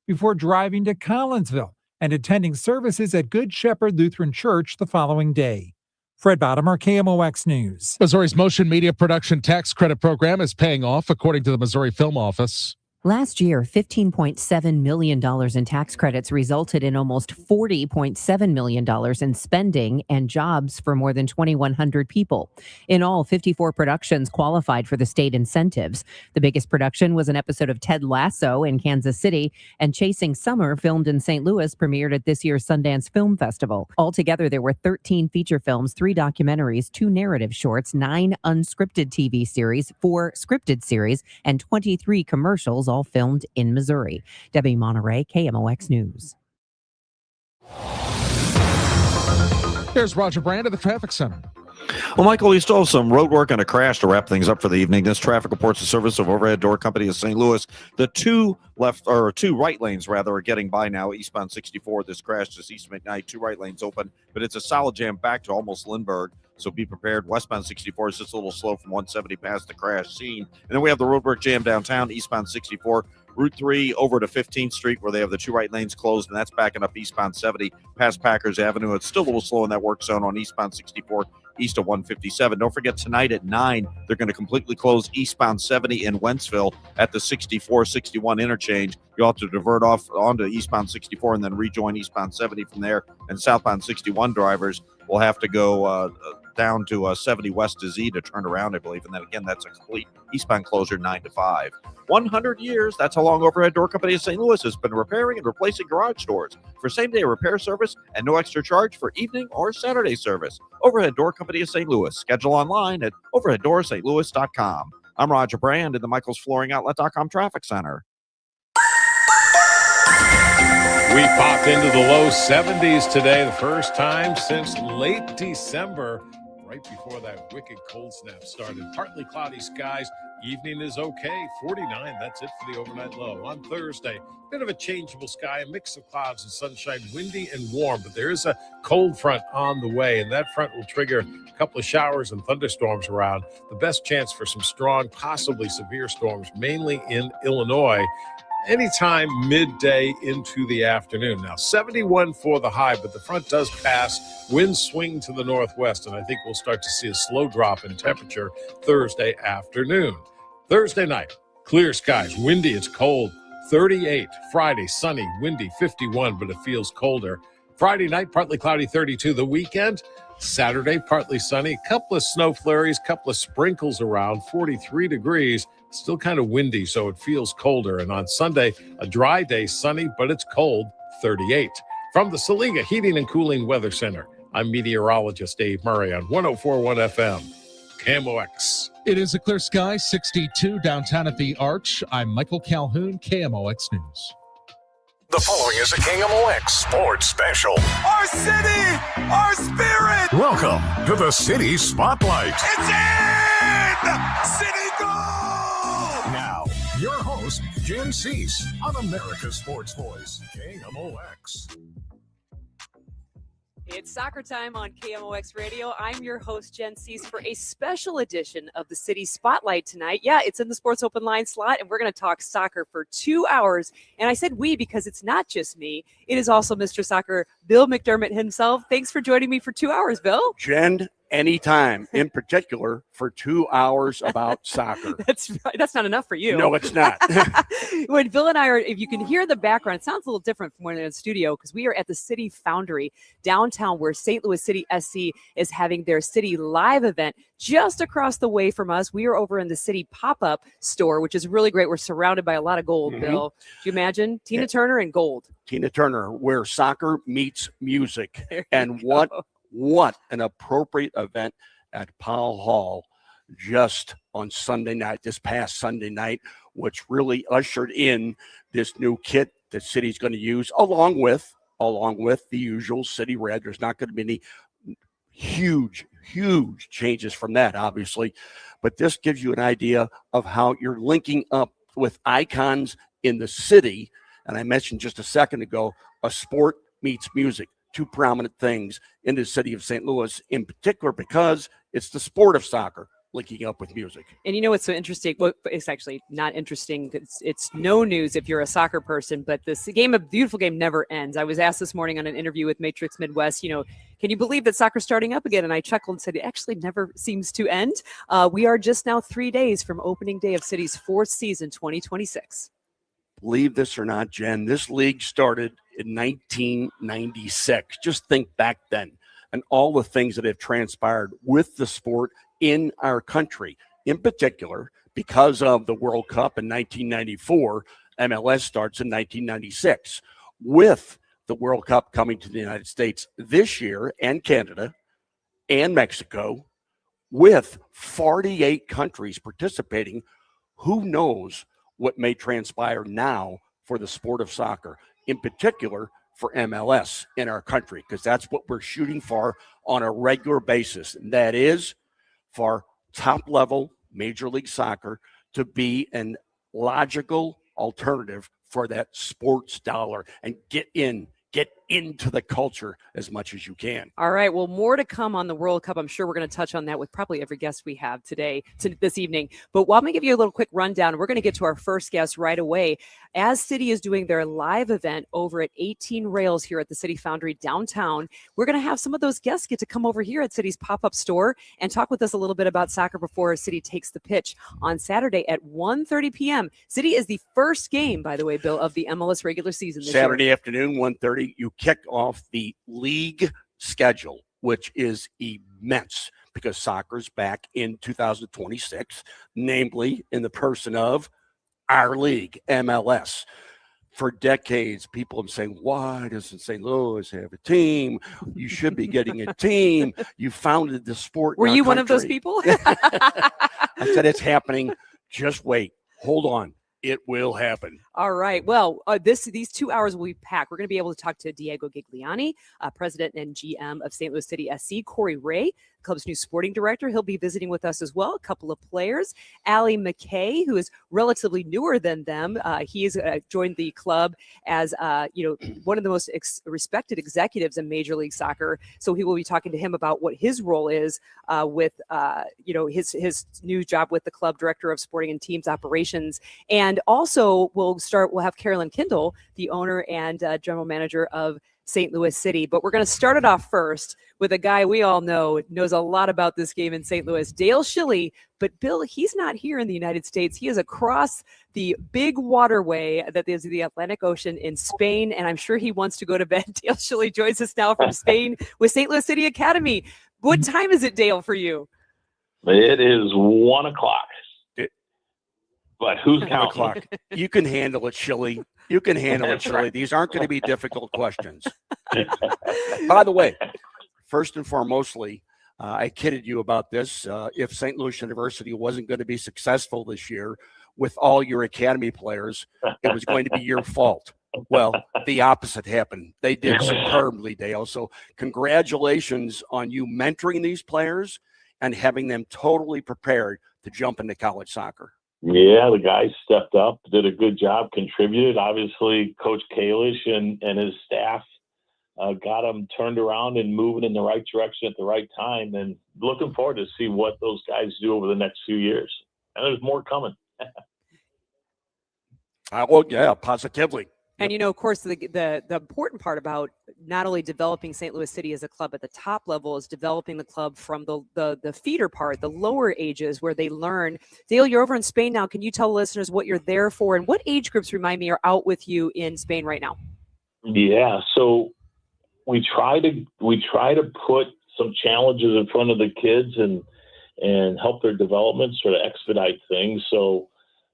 before driving to Collinsville and attending services at Good Shepherd Lutheran Church the following day. Fred Bottomer, KMOX News. Missouri's motion media production tax credit program is paying off, according to the Missouri Film Office. Last year, $15.7 million in tax credits resulted in almost $40.7 million in spending and jobs for more than 2,100 people. In all, 54 productions qualified for the state incentives. The biggest production was an episode of Ted Lasso in Kansas City, and Chasing Summer, filmed in St. Louis, premiered at this year's Sundance Film Festival. Altogether, there were 13 feature films, 3 documentaries, 2 narrative shorts, 9 unscripted TV series, 4 scripted series, and 23 commercials, all filmed in Missouri. Debbie Monterey, KMOX News. Here's Roger Brand at the Traffic Center. Well, Michael, we still have some road work and a crash to wrap things up for the evening. This traffic reports the service of Overhead Door Company of St. Louis. The two right lanes are getting by now eastbound 64. This crash just east of McKnight, 2 right lanes open, but it's a solid jam back to almost Lindbergh. So be prepared. Westbound 64 is just a little slow from 170 past the crash scene. And then we have the roadwork jam downtown, eastbound 64, Route 3 over to 15th Street, where they have the 2 right lanes closed, and that's backing up eastbound 70 past Packers Avenue. It's still a little slow in that work zone on eastbound 64, east of 157. Don't forget, tonight at 9, they're going to completely close eastbound 70 in Wentzville at the 64-61 interchange. You'll have to divert off onto eastbound 64 and then rejoin eastbound 70 from there. And southbound 61 drivers will have to go down to 70 West to Z to turn around, I believe. And then again, that's a complete eastbound closure 9 to 5. 100 years, that's how long Overhead Door Company of St. Louis has been repairing and replacing garage doors for same-day repair service and no extra charge for evening or Saturday service. Overhead Door Company of St. Louis. Schedule online at overheaddoorsstlouis.com. I'm Roger Brand in the Michael's Flooring Outlet.com Traffic Center. We popped into the low 70s today, the first time since late December, right before that wicked cold snap started. Partly cloudy skies. Evening is okay. 49, that's it for the overnight low. On Thursday, bit of a changeable sky, a mix of clouds and sunshine, windy and warm, but there is a cold front on the way, and that front will trigger a couple of showers and thunderstorms around. The best chance for some strong, possibly severe storms, mainly in Illinois, anytime midday into the afternoon. Now, 71 for the high, but the front does pass. Winds swing to the northwest, and I think we'll start to see a slow drop in temperature Thursday afternoon. Thursday night, clear skies, windy, it's cold, 38. Friday, sunny, windy, 51, but it feels colder. Friday night, partly cloudy, 32. The weekend, Saturday, partly sunny, couple of snow flurries, couple of sprinkles around, 43 degrees. Still kind of windy, so it feels colder. And on Sunday, a dry day, sunny, but it's cold, 38. From the Saliga Heating and Cooling Weather Center, I'm meteorologist Dave Murray on 104.1 FM, KMOX. It is a clear sky, 62 downtown at the Arch. I'm Michael Calhoun, KMOX News. The following is a KMOX Sports Special. Our city, our spirit. Welcome to the City Spotlight. It's in! City goal! Now, your host, Jen Siess on America's Sports Voice, KMOX. It's soccer time on KMOX Radio. I'm your host, Jen Siess, for a special edition of the City Spotlight tonight. Yeah, it's in the Sports Open Line slot, and we're going to talk soccer for 2 hours. And I said we because it's not just me. It is also Mr. Soccer, Bill McDermott himself. Thanks for joining me for 2 hours, Bill. Jen, anytime, in particular for 2 hours about soccer. That's not enough for you. No, it's not. When Bill and I are, if you can hear the background, it sounds a little different from when we're in the studio because we are at the City Foundry downtown where St. Louis City SC is having their City Live event just across the way from us. We are over in the City Pop-Up store, which is really great. We're surrounded by a lot of gold, Bill. Do you imagine? Tina Turner and gold. Tina Turner, where soccer meets music. And go. What an appropriate event at Powell Hall just on Sunday night, this past Sunday night, which really ushered in this new kit that City's going to use along with the usual City Red. There's not going to be any huge changes from that, obviously, but this gives you an idea of how you're linking up with icons in the city. And I mentioned just a second ago, a sport meets music. Two prominent things in the city of St. Louis, in particular because it's the sport of soccer. linking up with music. And you know what's so interesting? Well, it's actually not interesting. It's no news if you're a soccer person, but this game, a beautiful game, never ends. I was asked this morning on an interview with Matrix Midwest, can you believe that soccer's starting up again? And I chuckled and said, it actually never seems to end. We are just now 3 days from opening day of City's fourth season, 2026. Believe this or not, Jen, this league started in 1996. Just think back then and all the things that have transpired with the sport in our country. In particular, because of the World Cup in 1994, MLS starts in 1996. With the World Cup coming to the United States this year, and Canada and Mexico, with 48 countries participating, who knows what may transpire now for the sport of soccer, in particular for MLS in our country, because that's what we're shooting for on a regular basis. And that is for top-level Major League Soccer to be an logical alternative for that sports dollar and get into the culture as much as you can. All right. Well, more to come on the World Cup. I'm sure we're going to touch on that with probably every guest we have this evening. But let me give you a little quick rundown. We're going to get to our first guest right away. As City is doing their live event over at 18 Rails here at the City Foundry downtown, we're going to have some of those guests get to come over here at City's pop-up store and talk with us a little bit about soccer before City takes the pitch on Saturday at 1:30 p.m. City is the first game, by the way, Bill, of the MLS regular season this Saturday year. Afternoon, 1:30, you kick off the league schedule, which is immense because soccer's back in 2026, namely in the person of our league, MLS. For decades, people have been saying, why doesn't St. Louis have a team? You should be getting a team. You founded the sport. Were you one of those people? I said, it's happening. Just wait. Hold on. It will happen. All right. Well, these 2 hours will be packed. We're going to be able to talk to Diego Gigliani, president and GM of St. Louis City SC, Corey Ray, club's new sporting director. He'll be visiting with us as well. A couple of players, Allie McKay, who is relatively newer than them. He has joined the club as one of the most respected executives in Major League Soccer. So he will be talking to him about what his role is with his new job with the club, director of sporting and teams operations. And also we'll have Carolyn Kindle, the owner and general manager of St. Louis City. But we're going to start it off first with a guy we all know knows a lot about this game in St. Louis, Dale Schilly. But Bill, he's not here in the United States. He is across the big waterway that is the Atlantic Ocean in Spain, and I'm sure he wants to go to bed. Dale Schilly joins us now from Spain with St. Louis City Academy. What time is it, Dale, for you? It is 1 o'clock. But who's counting? You can handle it, Schilly. You can handle it, Schilly. Right. These aren't going to be difficult questions. By the way, first and foremostly, I kidded you about this. If St. Louis University wasn't going to be successful this year with all your academy players, it was going to be your fault. Well, the opposite happened. They did superbly, Dale. So congratulations on you mentoring these players and having them totally prepared to jump into college soccer. Yeah, the guys stepped up, did a good job, contributed. Obviously, Coach Kalish and his staff got them turned around and moving in the right direction at the right time. And looking forward to see what those guys do over the next few years. And there's more coming. Well, yeah, positively. And, of course, the important part about not only developing St. Louis City as a club at the top level is developing the club from the feeder part, the lower ages where they learn. Dale, you're over in Spain now. Can you tell listeners what you're there for and what age groups, remind me, are out with you in Spain right now? Yeah, so we try to put some challenges in front of the kids and help their development, sort of expedite things. So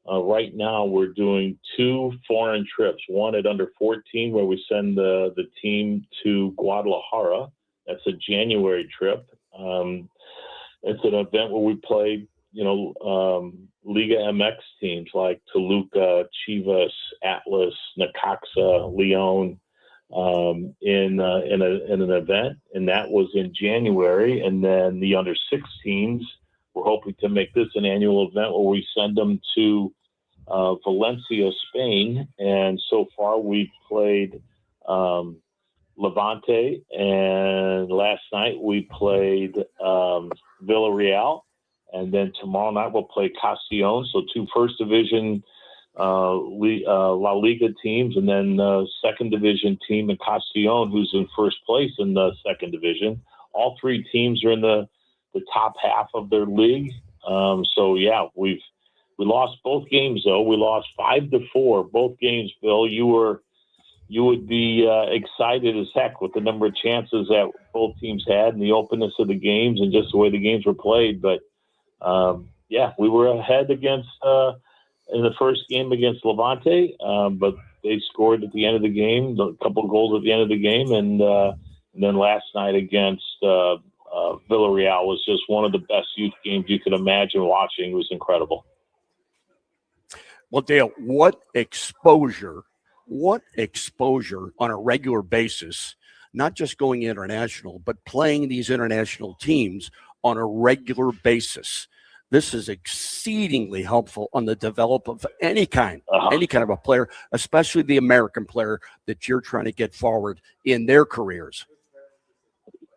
right now we're doing 2 foreign trips, one at under 14 where we send the team to Guadalajara. That's a January trip. It's an event where we play, Liga MX teams like Toluca, Chivas, Atlas, Necaxa, León in an event. And that was in January. And then the under 16s, we're hoping to make this an annual event where we send them to Valencia, Spain. And so far we've played Levante, and last night we played Villarreal. And then tomorrow night we'll play Castellon, so 2 first division La Liga teams, and then second division team in Castellon, who's in first place in the second division. All 3 teams are in the top half of their league. So yeah, we lost both games though. We lost 5-4 both games. Bill, you would be excited as heck with the number of chances that both teams had and the openness of the games and just the way the games were played. But yeah, we were ahead against in the first game against Levante, but they scored at the end of the game, a couple of goals at the end of the game, and then last night against Villarreal was just one of the best youth games you could imagine watching. It was incredible. Well, Dale, what exposure on a regular basis, not just going international, but playing these international teams on a regular basis. This is exceedingly helpful on the development of any kind of a player, especially the American player that you're trying to get forward in their careers.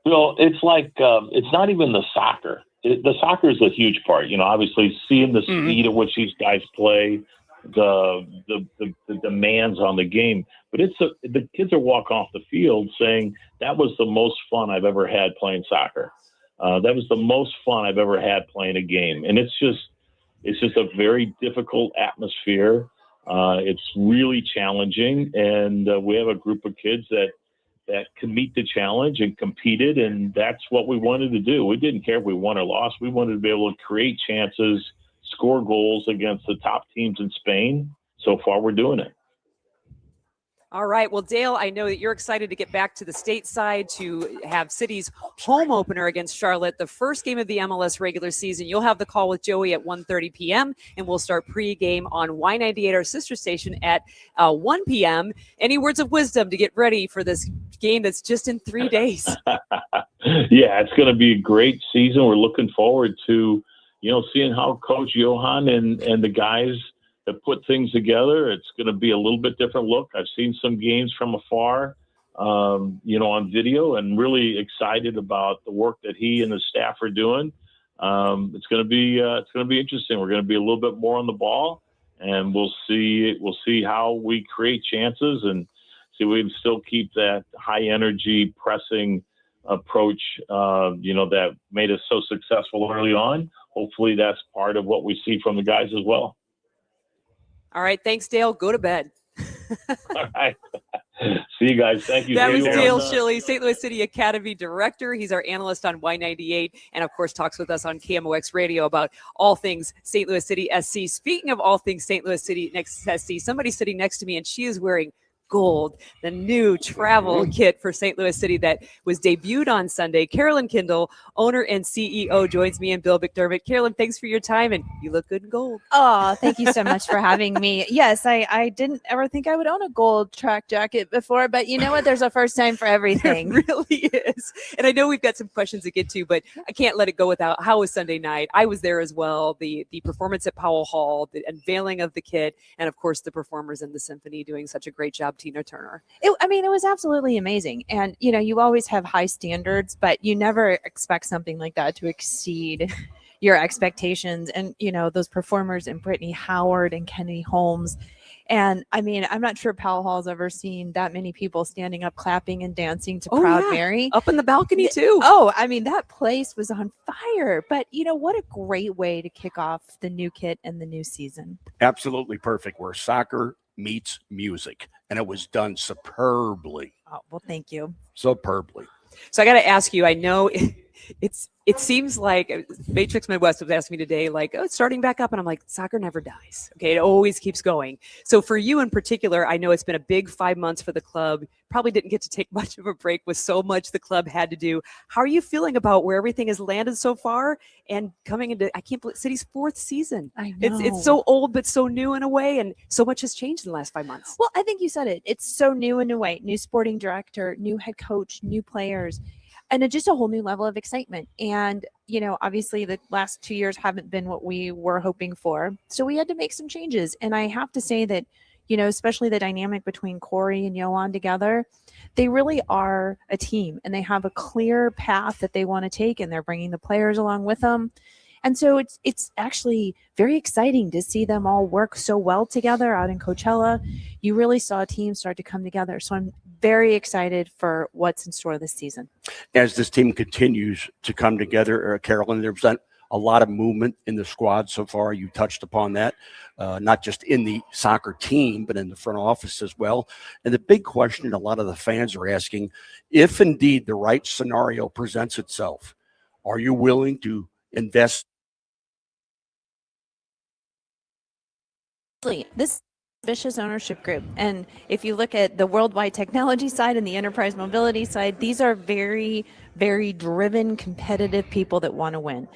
Well, it's like it's not even the soccer. The soccer is a huge part. Obviously seeing the speed at which these guys play, the demands on the game. But the kids are walking off the field saying that was the most fun I've ever had playing soccer. That was the most fun I've ever had playing a game. And it's just a very difficult atmosphere. It's really challenging. And we have a group of kids that can meet the challenge and competed. And that's what we wanted to do. We didn't care if we won or lost. We wanted to be able to create chances, score goals against the top teams in Spain. So far, we're doing it. All right. Well, Dale, I know that you're excited to get back to the stateside to have City's home opener against Charlotte, the first game of the MLS regular season. You'll have the call with Joey at 1:30 p.m., and we'll start pregame on Y98, our sister station, at 1 p.m. Any words of wisdom to get ready for this game that's just in 3 days? Yeah, it's going to be a great season. We're looking forward to, seeing how Coach Johan and the guys that put things together. It's going to be a little bit different look. I've seen some games from afar, on video, and really excited about the work that he and the staff are doing. It's going to be interesting. We're going to be a little bit more on the ball, and we'll see how we create chances and see if we can still keep that high energy pressing approach, that made us so successful early on. Hopefully that's part of what we see from the guys as well. All right. Thanks, Dale. Go to bed. All right. See you guys. Thank you. That was Dale Schilly, St. Louis City Academy Director. He's our analyst on Y98 and, of course, talks with us on KMOX Radio about all things St. Louis City SC. Speaking of all things St. Louis City SC, somebody's sitting next to me, and she is wearing gold, the new travel kit for St. Louis City that was debuted on Sunday. Carolyn Kindle, owner and CEO, joins me and Bill McDermott. Carolyn, thanks for your time, and you look good in gold. Oh, thank you so much for having me. Yes, I didn't ever think I would own a gold track jacket before, but you know what? There's a first time for everything. There really is. And I know we've got some questions to get to, but I can't let it go without, how was Sunday night? I was there as well. The performance at Powell Hall, the unveiling of the kit, and of course the performers in the symphony doing such a great job. Tina Turner. It was absolutely amazing. And, you always have high standards, but you never expect something like that to exceed your expectations. And, those performers and Brittany Howard and Kenny Holmes. And I'm not sure Powell Hall's ever seen that many people standing up, clapping and dancing to Proud Mary. Up in the balcony too. That place was on fire. But what a great way to kick off the new kit and the new season. Absolutely perfect. Where soccer meets music, and it was done superbly. Oh, well, thank you. Superbly. So I got to ask you, I know it seems like Matrix Midwest was asking me today, like, it's starting back up. And I'm like, soccer never dies. Okay. It always keeps going. So for you in particular, I know it's been a big 5 months for the club. Probably didn't get to take much of a break with so much the club had to do. How are you feeling about where everything has landed so far and coming into, I can't believe, City's 4th season? I know. It's so old, but so new in a way. And so much has changed in the last 5 months. Well, I think you said it. It's so new in a way. New sporting director, new head coach, new players. And just a whole new level of excitement. And, obviously the last 2 years haven't been what we were hoping for. So we had to make some changes. And I have to say that, especially the dynamic between Corey and Johan together, they really are a team and they have a clear path that they want to take, and they're bringing the players along with them. And so it's actually very exciting to see them all work so well together out in Coachella. You really saw a team start to come together. So I'm very excited for what's in store this season. As this team continues to come together, Carolyn, there's been a lot of movement in the squad so far. You touched upon that, not just in the soccer team, but in the front office as well. And the big question a lot of the fans are asking, if indeed the right scenario presents itself, are you willing to invest? This ambitious ownership group, and if you look at the worldwide technology side and the enterprise mobility side, these are very, very driven, competitive people that want to win.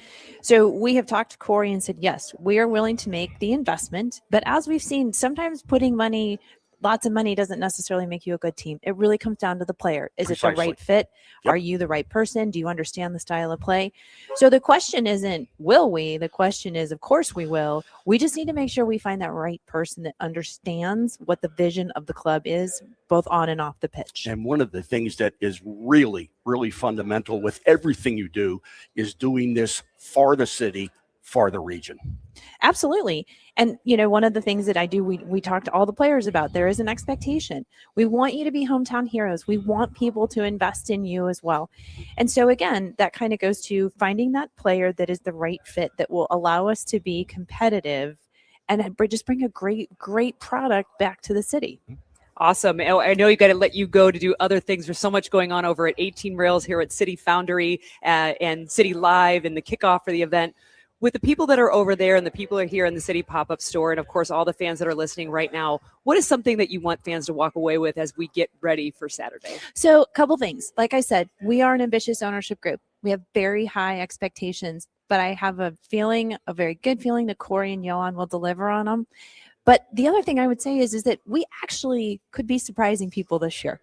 So we have talked to Corey and said, yes, we are willing to make the investment, but as we've seen, sometimes putting money, lots of money, doesn't necessarily make you a good team. It really comes down to the player. Is Precisely. it the right fit? Yep. Are you the right person? Do you understand the style of play? So the question isn't, will we? The question is, of course we will. We just need to make sure we find that right person that understands what the vision of the club is, both on and off the pitch. And one of the things that is really, really fundamental with everything you do is doing this for the city, for the region. Absolutely. And, one of the things that I do, we talk to all the players about, there is an expectation. We want you to be hometown heroes. We want people to invest in you as well. And so, again, that kind of goes to finding that player that is the right fit that will allow us to be competitive and just bring a great product back to the city. Awesome. I know you got to let you go to do other things. There's so much going on over at 18 Rails here at City Foundry and City Live and the kickoff for the event. With the people that are over there and the people are here in the City pop-up store, and of course all the fans that are listening right now, what is something that you want fans to walk away with as we get ready for Saturday? So a couple things. Like I said, we are an ambitious ownership group. We have very high expectations, but I have a very good feeling that Corey and Johan will deliver on them. But the other thing I would say is that we actually could be surprising people this year.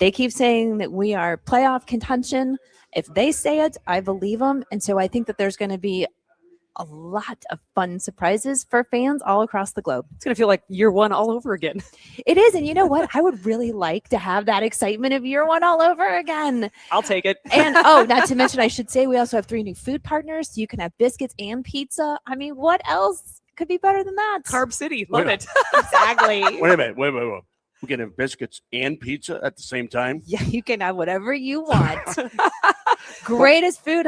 They keep saying that we are playoff contention. If they say it, I believe them. And so I think that there's going to be a lot of fun surprises for fans all across the globe. It's going to feel like year one all over again. It is. And you know what? I would really like to have that excitement of year one all over again. I'll take it. And not to mention, I should say, we also have 3 new food partners. So you can have biscuits and pizza. I mean, what else could be better than that? Carb City. Love it. Exactly. Wait a minute. Wait. We can have biscuits and pizza at the same time? Yeah, you can have whatever you want. Greatest food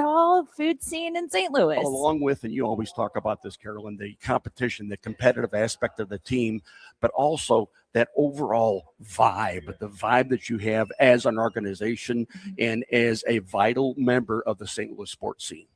scene in St. Louis. Along with, and you always talk about this, Carolyn, the competition, the competitive aspect of the team, but also that overall vibe, the vibe that you have as an organization and as a vital member of the St. Louis sports scene.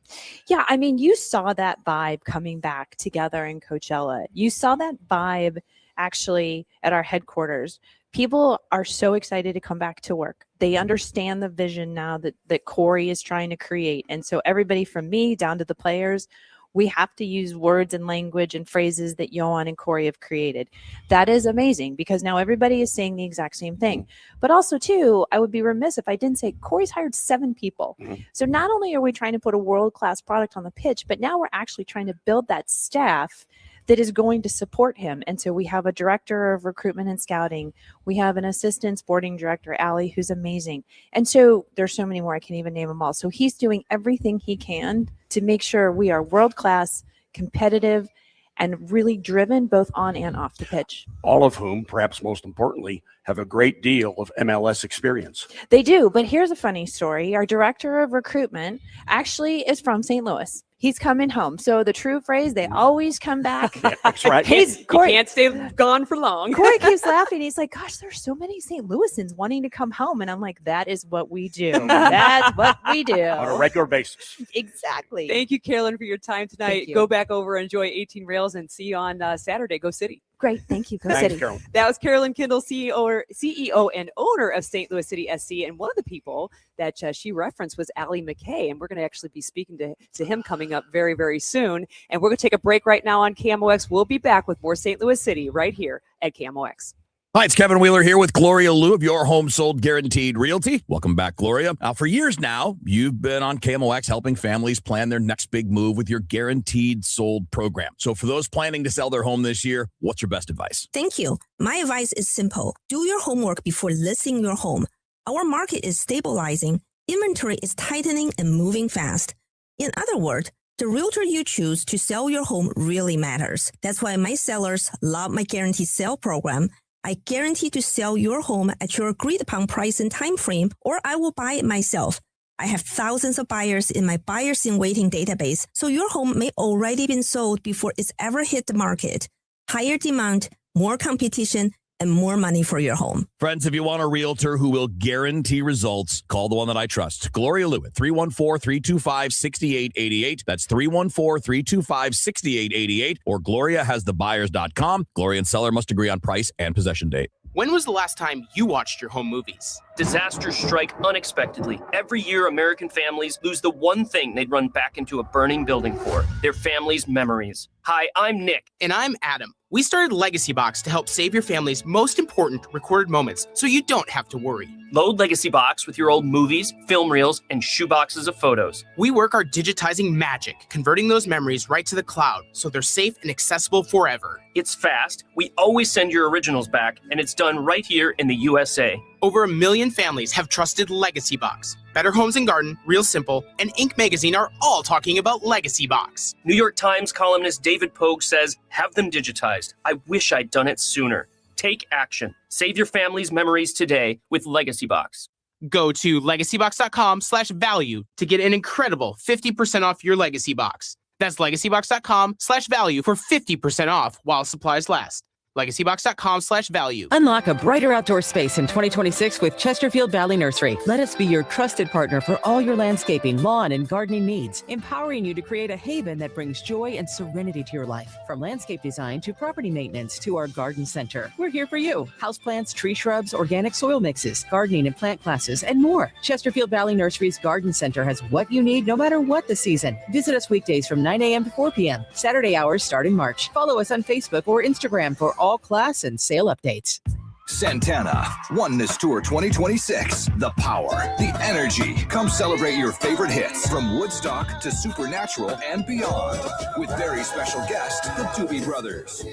Yeah, I mean, you saw that vibe coming back together in Coachella. You saw that vibe actually at our headquarters. People are so excited to come back to work. They understand the vision now that Corey is trying to create. And so everybody from me down to the players, we have to use words and language and phrases that Johan and Corey have created. That is amazing because now everybody is saying the exact same thing. But also, too, I would be remiss if I didn't say Corey's hired 7 people. So not only are we trying to put a world-class product on the pitch, but now we're actually trying to build that staff that is going to support him. And so we have a director of recruitment and scouting. We have an assistant sporting director, Allie, who's amazing. And so there's so many more. I can't even name them all. So he's doing everything he can to make sure we are world-class, competitive, and really driven both on and off the pitch. All of whom, perhaps most importantly, have a great deal of MLS experience. They do. But here's a funny story. Our director of recruitment actually is from St. Louis. He's coming home. So the true phrase, they always come back. Yeah, that's right. Corey, you can't stay gone for long. Corey keeps laughing. He's like, gosh, there's so many St. Louisans wanting to come home. And I'm like, that is what we do. That's what we do. On a regular basis. Exactly. Thank you, Carolyn, for your time tonight. Go back over, enjoy 18 Rails, and see you on Saturday. Go City. Great. Thank you. Go Thanks, City. Carolyn. That was Carolyn Kindle, CEO and owner of St. Louis City SC. And one of the people that she referenced was Allie McKay. And we're going to actually be speaking to him coming up very, very soon. And we're going to take a break right now on KMOX. We'll be back with more St. Louis City right here at KMOX. Hi, it's Kevin Wheeler here with Gloria Liu of Your Home Sold Guaranteed Realty. Welcome back, Gloria. For years now, you've been on KMOX helping families plan their next big move with your Guaranteed Sold program. So for those planning to sell their home this year, what's your best advice? Thank you. My advice is simple. Do your homework before listing your home. Our market is stabilizing, inventory is tightening and moving fast. In other words, The realtor you choose to sell your home really matters. That's why my sellers love my guaranteed sale program. I guarantee to sell your home at your agreed upon price and time frame, or I will buy it myself. I have thousands of buyers in my buyers in waiting database, so your home may already been sold before it's ever hit the market. Higher demand, more competition, and more money for your home. Friends, if you want a realtor who will guarantee results, call the one that I trust. Gloria Lou at 314-325-6888. That's 314-325-6888. Or GloriaHasTheBuyers.com. Gloria and seller must agree on price and possession date. When was the last time you watched your home movies? Disasters strike unexpectedly. Every year, American families lose the one thing they'd run back into a burning building for, their family's memories. Hi, I'm Nick. And I'm Adam. We started Legacy Box to help save your family's most important recorded moments so you don't have to worry. Load Legacy Box with your old movies, film reels, and shoeboxes of photos. We work our digitizing magic, converting those memories right to the cloud so they're safe and accessible forever. It's fast. We always send your originals back, and it's done right here in the USA. Over 1 million families have trusted Legacy Box. Better Homes and Garden, Real Simple, and Inc. Magazine are all talking about Legacy Box. New York Times columnist David Pogue says, have them digitized. I wish I'd done it sooner. Take action. Save your family's memories today with Legacy Box. Go to legacybox.com/value to get an incredible 50% off your Legacy Box. That's legacybox.com/value for 50% off while supplies last. LegacyBox.com/value. Unlock a brighter outdoor space in 2026 with Chesterfield Valley Nursery. Let us be your trusted partner for all your landscaping, lawn, and gardening needs, empowering you to create a haven that brings joy and serenity to your life. From landscape design to property maintenance to our garden center, we're here for you. Houseplants, tree shrubs, organic soil mixes, gardening and plant classes, and more. Chesterfield Valley Nursery's Garden Center has what you need no matter what the season. Visit us weekdays from 9 a.m. to 4 p.m. Saturday hours start in March. Follow us on Facebook or Instagram for all class and sale updates. Santana Oneness Tour 2026. The power, the energy. Come celebrate your favorite hits from Woodstock to Supernatural and beyond with very special guest, the Doobie Brothers.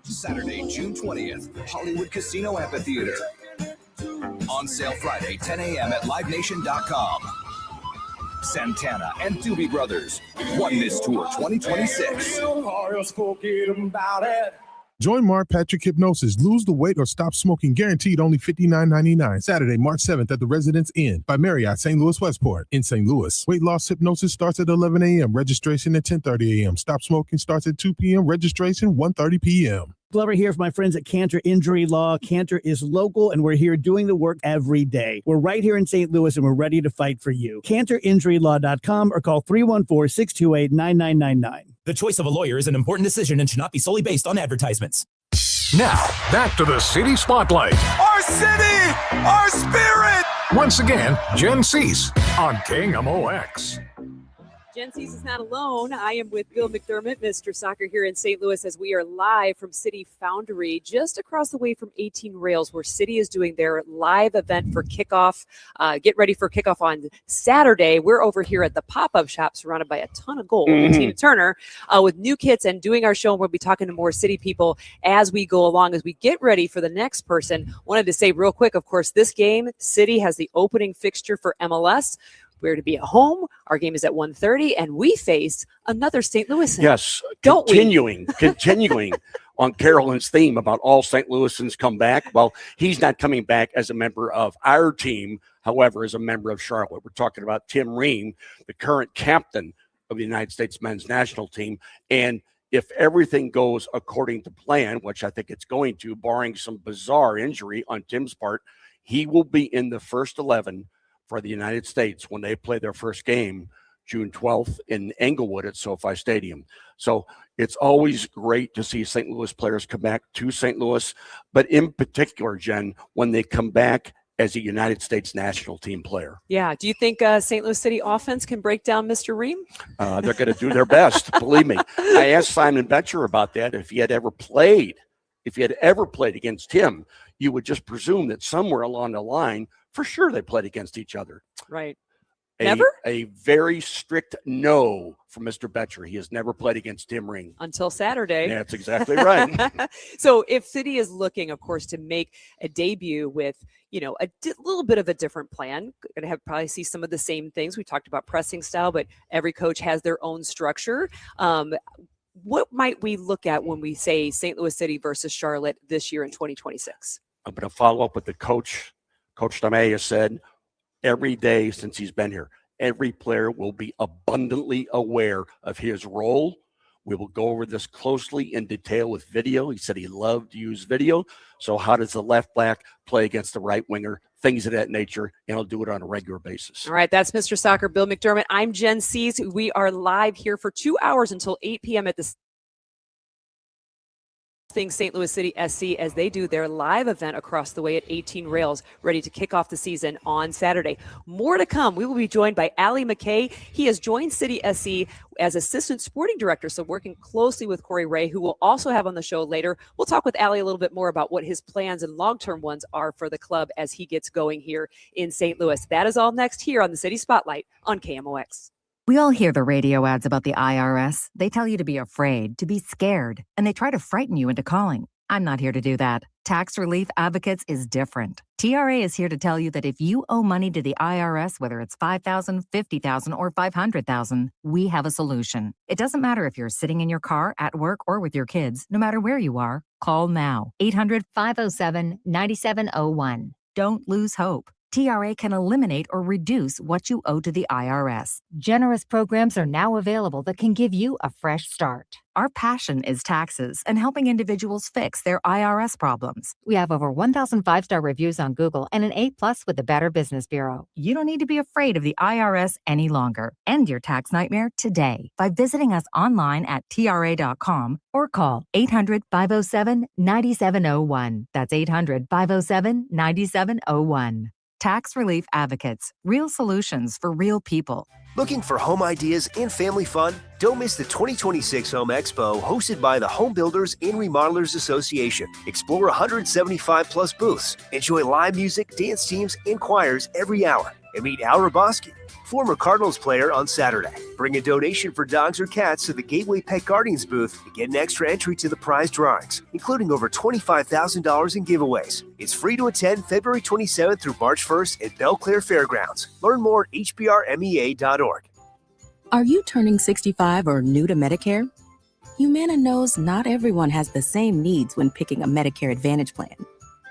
Saturday, June 20th, Hollywood Casino Amphitheater. On sale Friday, 10 a.m. at livenation.com. Santana and Doobie Brothers, Oneness Tour 2026. Join Mark Patrick Hypnosis. Lose the weight or stop smoking. Guaranteed only $59.99. Saturday, March 7th at the Residence Inn by Marriott, St. Louis Westport in St. Louis. Weight loss hypnosis starts at 11 a.m. Registration at 10:30 a.m. Stop smoking starts at 2 p.m. Registration 1:30 p.m. Glover here for my friends at Cantor Injury Law. Cantor is local, and we're here doing the work every day. We're right here in St. Louis, and we're ready to fight for you. CantorInjuryLaw.com or call 314-628-9999. The choice of a lawyer is an important decision and should not be solely based on advertisements. Now, back to the City Spotlight. Our city, our spirit. Once again, Jen Siess on KMOX. Jen Siess is not alone. I am with Bill McDermott, Mr. Soccer here in St. Louis, as we are live from City Foundry, just across the way from 18 Rails, where City is doing their live event for kickoff. Get ready for kickoff on Saturday. We're over here at the pop-up shop, surrounded by a ton of gold, Tina Turner, with new kits and doing our show. And we'll be talking to more City people as we go along, as we get ready for the next person. Wanted to say real quick, of course, this game, City has the opening fixture for MLS. We're to be at home. Our game is at 1:30, and we face another St. Louisan. Yes, don't continuing on Carolyn's theme about all St. Louisans come back. Well, he's not coming back as a member of our team, however, as a member of Charlotte. We're talking about Tim Ream, the current captain of the United States men's national team. And if everything goes according to plan, which I think it's going to, barring some bizarre injury on Tim's part, he will be in the first 11 for the United States when they play their first game June 12th in Englewood at SoFi Stadium. So it's always great to see St. Louis players come back to St. Louis, but in particular, Jen, when they come back as a United States national team player. Yeah. Do you think St. Louis City offense can break down Mr. Ream? They're going to do their best, believe me. I asked Simon Betcher about that. If he had ever played against him, you would just presume that somewhere along the line, for sure they played against each other. Right. a very strict no from Mr. Betcher. He has never played against Tim Ring. Until Saturday. Yeah, that's exactly right. So if City is looking, of course, to make a debut with, a little bit of a different plan, going to probably see some of the same things. We talked about pressing style, but every coach has their own structure. What might we look at when we say St. Louis City versus Charlotte this year in 2026? I'm going to follow up with the coach. Coach Tomei has said every day since he's been here, every player will be abundantly aware of his role. We will go over this closely in detail with video. He said he loved to use video. So how does the left back play against the right winger? Things of that nature, and he'll do it on a regular basis. All right, that's Mr. Soccer, Bill McDermott. I'm Jen Siess. We are live here for 2 hours until 8 p.m. at the St. Louis City SC as they do their live event across the way at 18 Rails, ready to kick off the season on Saturday. More to come. We will be joined by Ali McKay. He has joined City SC as assistant sporting director, so working closely with Corey Ray, who we'll also have on the show later. We'll talk with Ali a little bit more about what his plans and long-term ones are for the club as he gets going here in St. Louis. That is all next here on the City Spotlight on KMOX. We all hear the radio ads about the IRS. They tell you to be afraid, to be scared, and they try to frighten you into calling. I'm not here to do that. Tax Relief Advocates is different. TRA is here to tell you that if you owe money to the IRS, whether it's $5,000, $50,000, or $500,000, we have a solution. It doesn't matter if you're sitting in your car, at work, or with your kids. No matter where you are, call now. 800-507-9701. Don't lose hope. TRA can eliminate or reduce what you owe to the IRS. Generous programs are now available that can give you a fresh start. Our passion is taxes and helping individuals fix their IRS problems. We have over 1,000 5-star reviews on Google and an A+ with the Better Business Bureau. You don't need to be afraid of the IRS any longer. End your tax nightmare today by visiting us online at TRA.com or call 800-507-9701. That's 800-507-9701. Tax Relief Advocates. Real solutions for real people. Looking for home ideas and family fun? Don't miss the 2026 Home Expo hosted by the Home Builders and Remodelers Association. Explore 175 plus booths. Enjoy live music, dance teams, and choirs every hour. And meet Al Raboski, former Cardinals player, on Saturday. Bring a donation for dogs or cats to the Gateway Pet Guardians booth and get an extra entry to the prize drawings, including over $25,000 in giveaways. It's free to attend February 27th through March 1st at Belle Claire Fairgrounds. Learn more at hbrmea.org. Are you turning 65 or new to Medicare? Humana knows not everyone has the same needs when picking a Medicare Advantage plan.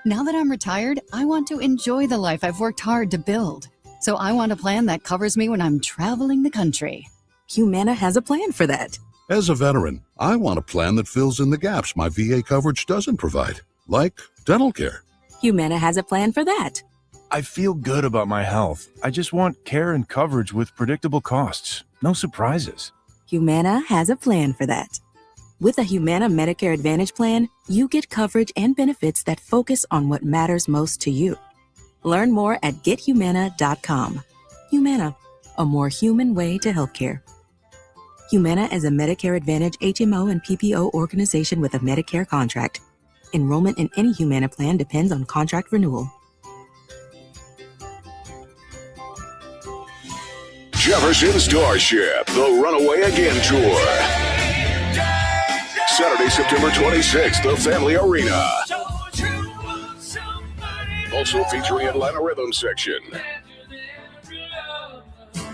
Now that I'm retired, I want to enjoy the life I've worked hard to build. So I want a plan that covers me when I'm traveling the country. Humana has a plan for that. As a veteran, I want a plan that fills in the gaps my VA coverage doesn't provide, like dental care. Humana has a plan for that. I feel good about my health. I just want care and coverage with predictable costs. No surprises. Humana has a plan for that. With a Humana Medicare Advantage plan, you get coverage and benefits that focus on what matters most to you. Learn more at gethumana.com. Humana, a more human way to healthcare. Humana is a Medicare Advantage HMO and PPO organization with a Medicare contract. Enrollment in any Humana plan depends on contract renewal. Jefferson Starship, the Runaway Again Tour. Saturday, September 26th, the Family Arena. Also featuring Atlanta Rhythm Section.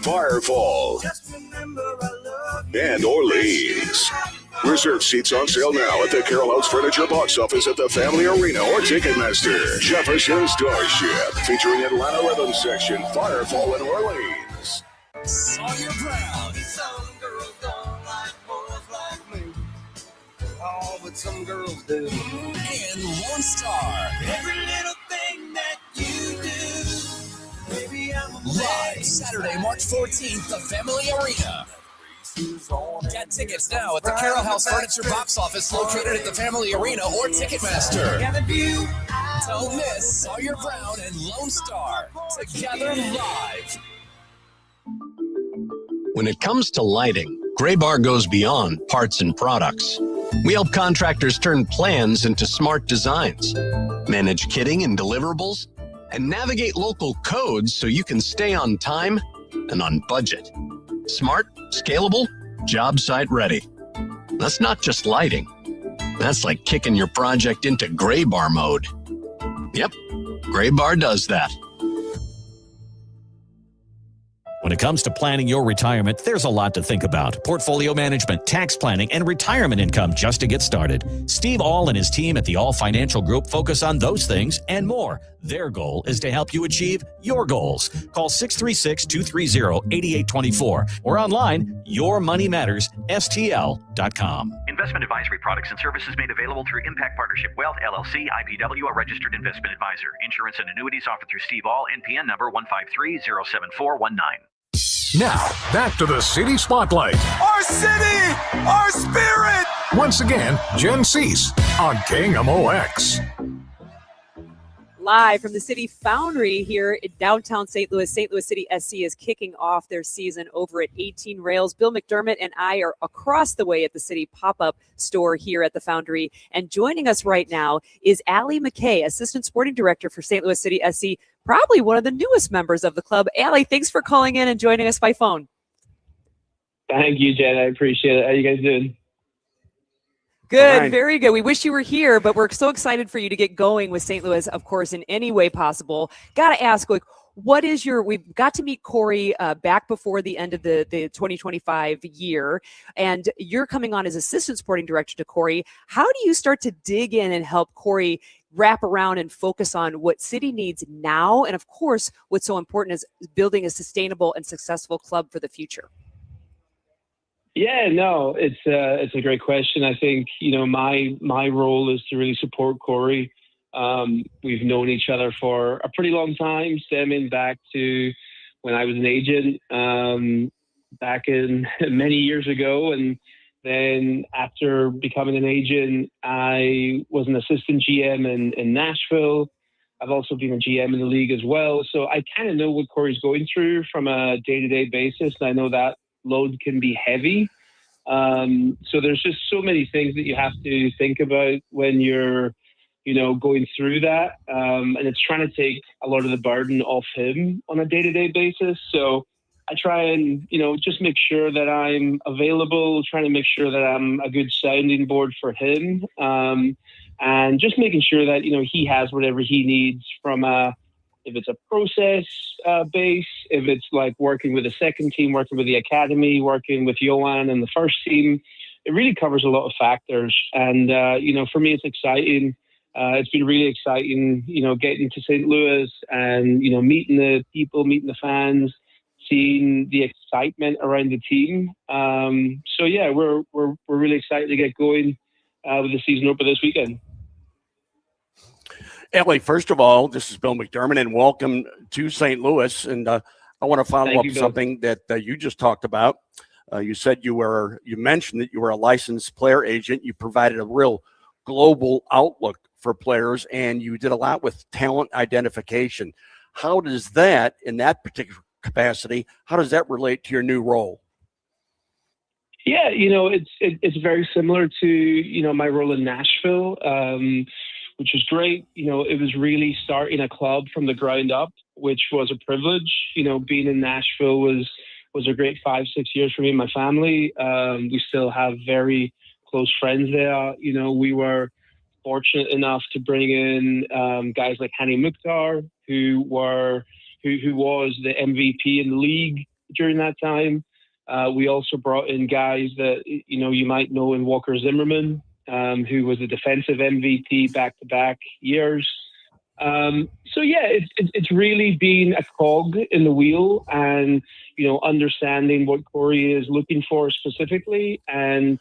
Firefall. And Orleans. Reserve seats on sale now at the Carroll House Furniture box office at the Family Arena or Ticketmaster. Jefferson Starship, featuring Atlanta Rhythm Section, Firefall, and Orleans. Sawyer Brown. Some girls don't like boys like me. Oh, but some girls do. And Lone Star. Every little thing that you do. Maybe I'm a Live Saturday, March 14th, the Family Arena. Get tickets now at the Carroll House Furniture box office located at the Family Arena or Ticketmaster. Don't miss Sawyer Brown and Lone Star together live. When it comes to lighting, Gray Bar goes beyond parts and products. We help contractors turn plans into smart designs, manage kitting and deliverables, and navigate local codes so you can stay on time and on budget. Smart, scalable, job site ready. That's not just lighting. That's like kicking your project into gray bar mode. Yep, Gray Bar does that. When it comes to planning your retirement, there's a lot to think about. Portfolio management, tax planning, and retirement income just to get started. Steve All and his team at the All Financial Group focus on those things and more. Their goal is to help you achieve your goals. Call 636-230-8824 or online, yourmoneymattersstl.com. Investment advisory products and services made available through Impact Partnership Wealth, LLC, IPW, a registered investment advisor. Insurance and annuities offered through Steve All, NPN number 153-07419. Now, back to the City Spotlight. Our city! Our spirit! Once again, Jen Siess on KMOX. Live from the City Foundry here in downtown St. Louis. St. Louis City SC is kicking off their season over at 18 Rails. Bill McDermott and I are across the way at the City pop-up store here at the Foundry. And joining us right now is Allie McKay, Assistant Sporting Director for St. Louis City SC, probably one of the newest members of the club. Allie, thanks for calling in and joining us by phone. Thank you, Jen. I appreciate it. How you guys doing? Good, right. Very good. We wish you were here, but we're so excited for you to get going with St. Louis, of course, in any way possible. Got to ask, like, we've got to meet Corey back before the end of the 2025 year, and you're coming on as Assistant Sporting Director to Corey. How do you start to dig in and help Corey wrap around and focus on what City needs now, and of course, what's so important is building a sustainable and successful club for the future? Yeah, no, it's a great question. I think, my role is to really support Corey. We've known each other for a pretty long time, stemming back to when I was an agent back in many years ago. And then after becoming an agent, I was an assistant GM in Nashville. I've also been a GM in the league as well. So I kind of know what Corey's going through from a day-to-day basis. And I know that load can be heavy. So there's just so many things that you have to think about when you're, going through that. And it's trying to take a lot of the burden off him on a day-to-day basis. So I try and, just make sure that I'm available, trying to make sure that I'm a good sounding board for him. And just making sure that, he has whatever he needs from if it's a process base, if it's like working with the second team, working with the academy, working with Johan and the first team, it really covers a lot of factors. And, for me, it's exciting. It's been really exciting, getting to St. Louis and, meeting the people, meeting the fans, seeing the excitement around the team. So, yeah, we're really excited to get going with the season opener this weekend. Allie, first of all, this is Bill McDermott, and welcome to St. Louis. And I want to follow up something that you just talked about. You said you mentioned that you were a licensed player agent. You provided a real global outlook for players, and you did a lot with talent identification. How does that, in that particular capacity, how does that relate to your new role? Yeah, it's very similar to, my role in Nashville, which was great. It was really starting a club from the ground up, which was a privilege. Being in Nashville was a great 5-6 years for me and my family. We still have very close friends there. We were fortunate enough to bring in guys like Hani Mukhtar, who was the MVP in the league during that time. We also brought in guys that, you might know in Walker Zimmerman, who was a defensive MVP back-to-back years. So, yeah, it's really been a cog in the wheel and, understanding what Corey is looking for specifically. And,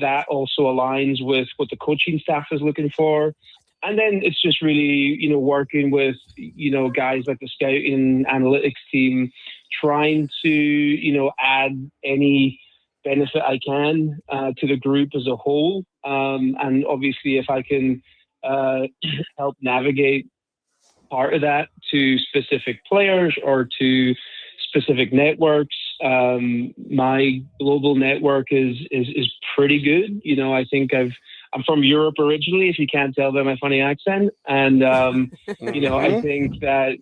that also aligns with what the coaching staff is looking for. And then it's just really, working with, guys like the scouting analytics team, trying to, add any benefit I can to the group as a whole. And obviously, if I can help navigate part of that to specific players or to specific networks, my global network is pretty good. I think I'm from Europe originally, if you can't tell by my funny accent. And, I think that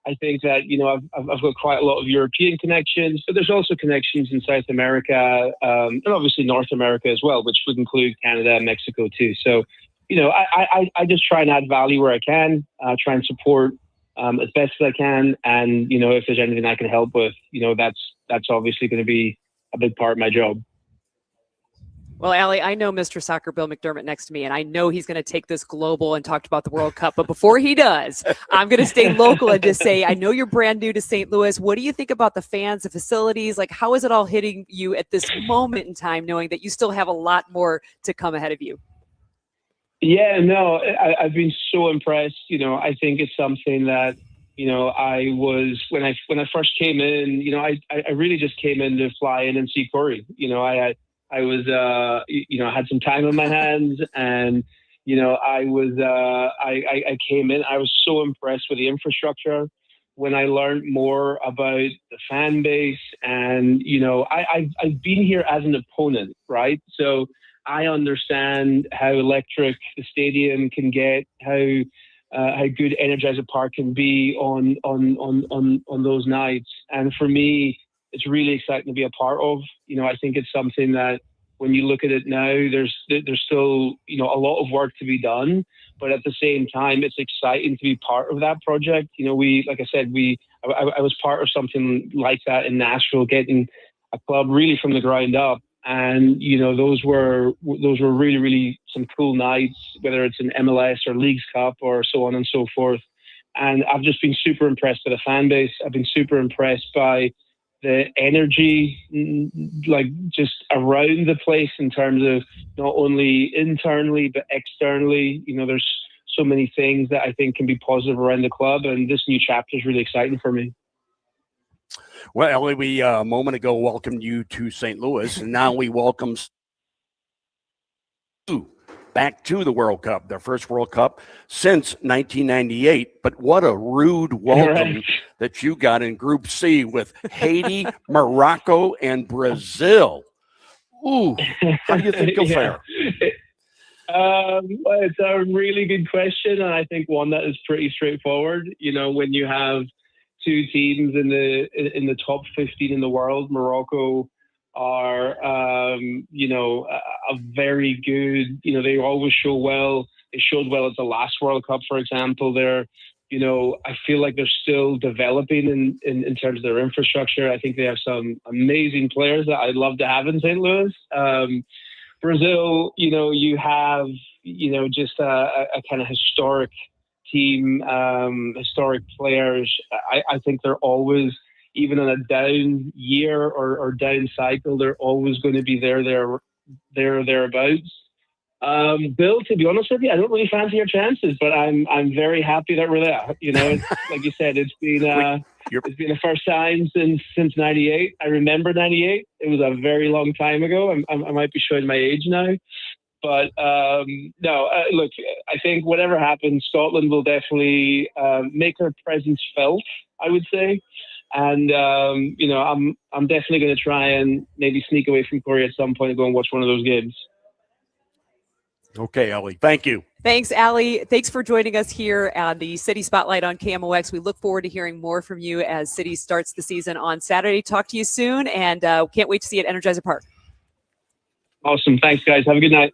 I think that, I've got quite a lot of European connections, but there's also connections in South America, and obviously North America as well, which would include Canada and Mexico too. So, I just try and add value where I can, try and support as best as I can. And, if there's anything I can help with, that's obviously going to be a big part of my job. Well, Allie, I know Mr. Soccer Bill McDermott next to me, and I know he's going to take this global and talk about the World Cup. But before he does, I'm going to stay local and just say, I know you're brand new to St. Louis. What do you think about the fans, the facilities? Like, how is it all hitting you at this moment in time, knowing that you still have a lot more to come ahead of you? Yeah, no, I've been so impressed. I think it's something that, I was, when I first came in, I really just came in to fly in and see Corey. I was, I had some time on my hands, and, I came in, I was so impressed with the infrastructure. When I learned more about the fan base, and, I've been here as an opponent, right? So I understand how electric the stadium can get, how good Energizer Park can be on those nights. And for me, it's really exciting to be a part of. I think it's something that when you look at it now, there's still, a lot of work to be done, but at the same time, it's exciting to be part of that project. Like I said, I was part of something like that in Nashville, getting a club really from the ground up. And, those were really, really some cool nights, whether it's an MLS or Leagues Cup or so on and so forth. And I've just been super impressed by the fan base. I've been super impressed by the energy, like just around the place in terms of not only internally, but externally. There's so many things that I think can be positive around the club. And this new chapter is really exciting for me. Well, Ellie, we a moment ago welcomed you to St. Louis, and now we welcome you back to the World Cup, their first World Cup since 1998. But what a rude welcome that you got in Group C with Haiti, Morocco, and Brazil. Ooh, how do you think you'll fare? Well, it's a really good question, and I think one that is pretty straightforward. When you have two teams in the top 15 in the world, Morocco are, a very good, they always show well. They showed well at the last World Cup, for example. They're, I feel like they're still developing in terms of their infrastructure. I think they have some amazing players that I'd love to have in St. Louis. Brazil, you have, just a kind of historic team, historic players. I think they're always, even on a down year or down cycle, they're always going to be thereabouts. Bill, to be honest with you, I don't really fancy your chances, but I'm very happy that we're there. It's, like you said, it's been the first time since '98. I remember '98. It was a very long time ago. I might be showing my age now. But look, I think whatever happens, Scotland will definitely make their presence felt, I would say. And, I'm definitely going to try and maybe sneak away from Korea at some point and go and watch one of those games. Okay, Ellie. Thank you. Thanks, Allie. Thanks for joining us here on the City Spotlight on KMOX. We look forward to hearing more from you as City starts the season on Saturday. Talk to you soon, and can't wait to see you at Energizer Park. Awesome. Thanks, guys. Have a good night.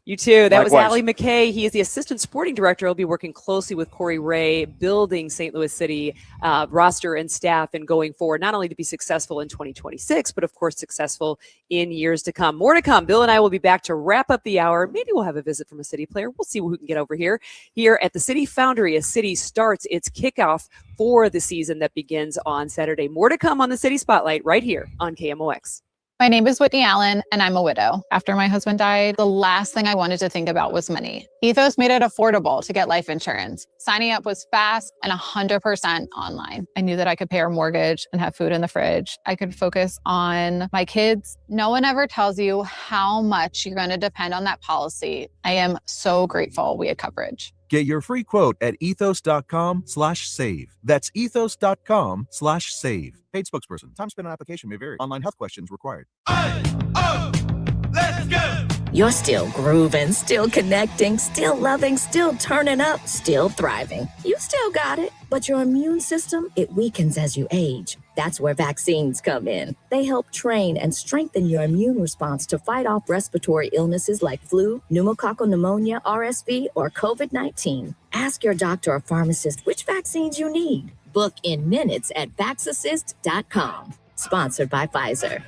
You too. That Likewise. was Allie McKay. He is the assistant sporting director. He'll be working closely with Corey Ray, building St. Louis City roster and staff and going forward, not only to be successful in 2026, but of course successful in years to come. More to come. Bill and I will be back to wrap up the hour. Maybe we'll have a visit from a City player. We'll see who can get over here at the City Foundry as City starts its kickoff for the season that begins on Saturday. More to come on the City Spotlight right here on KMOX. My name is Whitney Allen, and I'm a widow. After my husband died, the last thing I wanted to think about was money. Ethos made it affordable to get life insurance. Signing up was fast and 100% online. I knew that I could pay our mortgage and have food in the fridge. I could focus on my kids. No one ever tells you how much you're going to depend on that policy. I am so grateful we had coverage. Get your free quote at ethos.com/save. That's ethos.com/save. Paid spokesperson. Time spent on application may vary. Online health questions required. Let's go. You're still grooving, still connecting, still loving, still turning up, still thriving. You still got it, but your immune system, it weakens as you age. That's where vaccines come in. They help train and strengthen your immune response to fight off respiratory illnesses like flu, pneumococcal pneumonia, RSV, or COVID-19. Ask your doctor or pharmacist which vaccines you need. Book in minutes at vaxassist.com. Sponsored by Pfizer.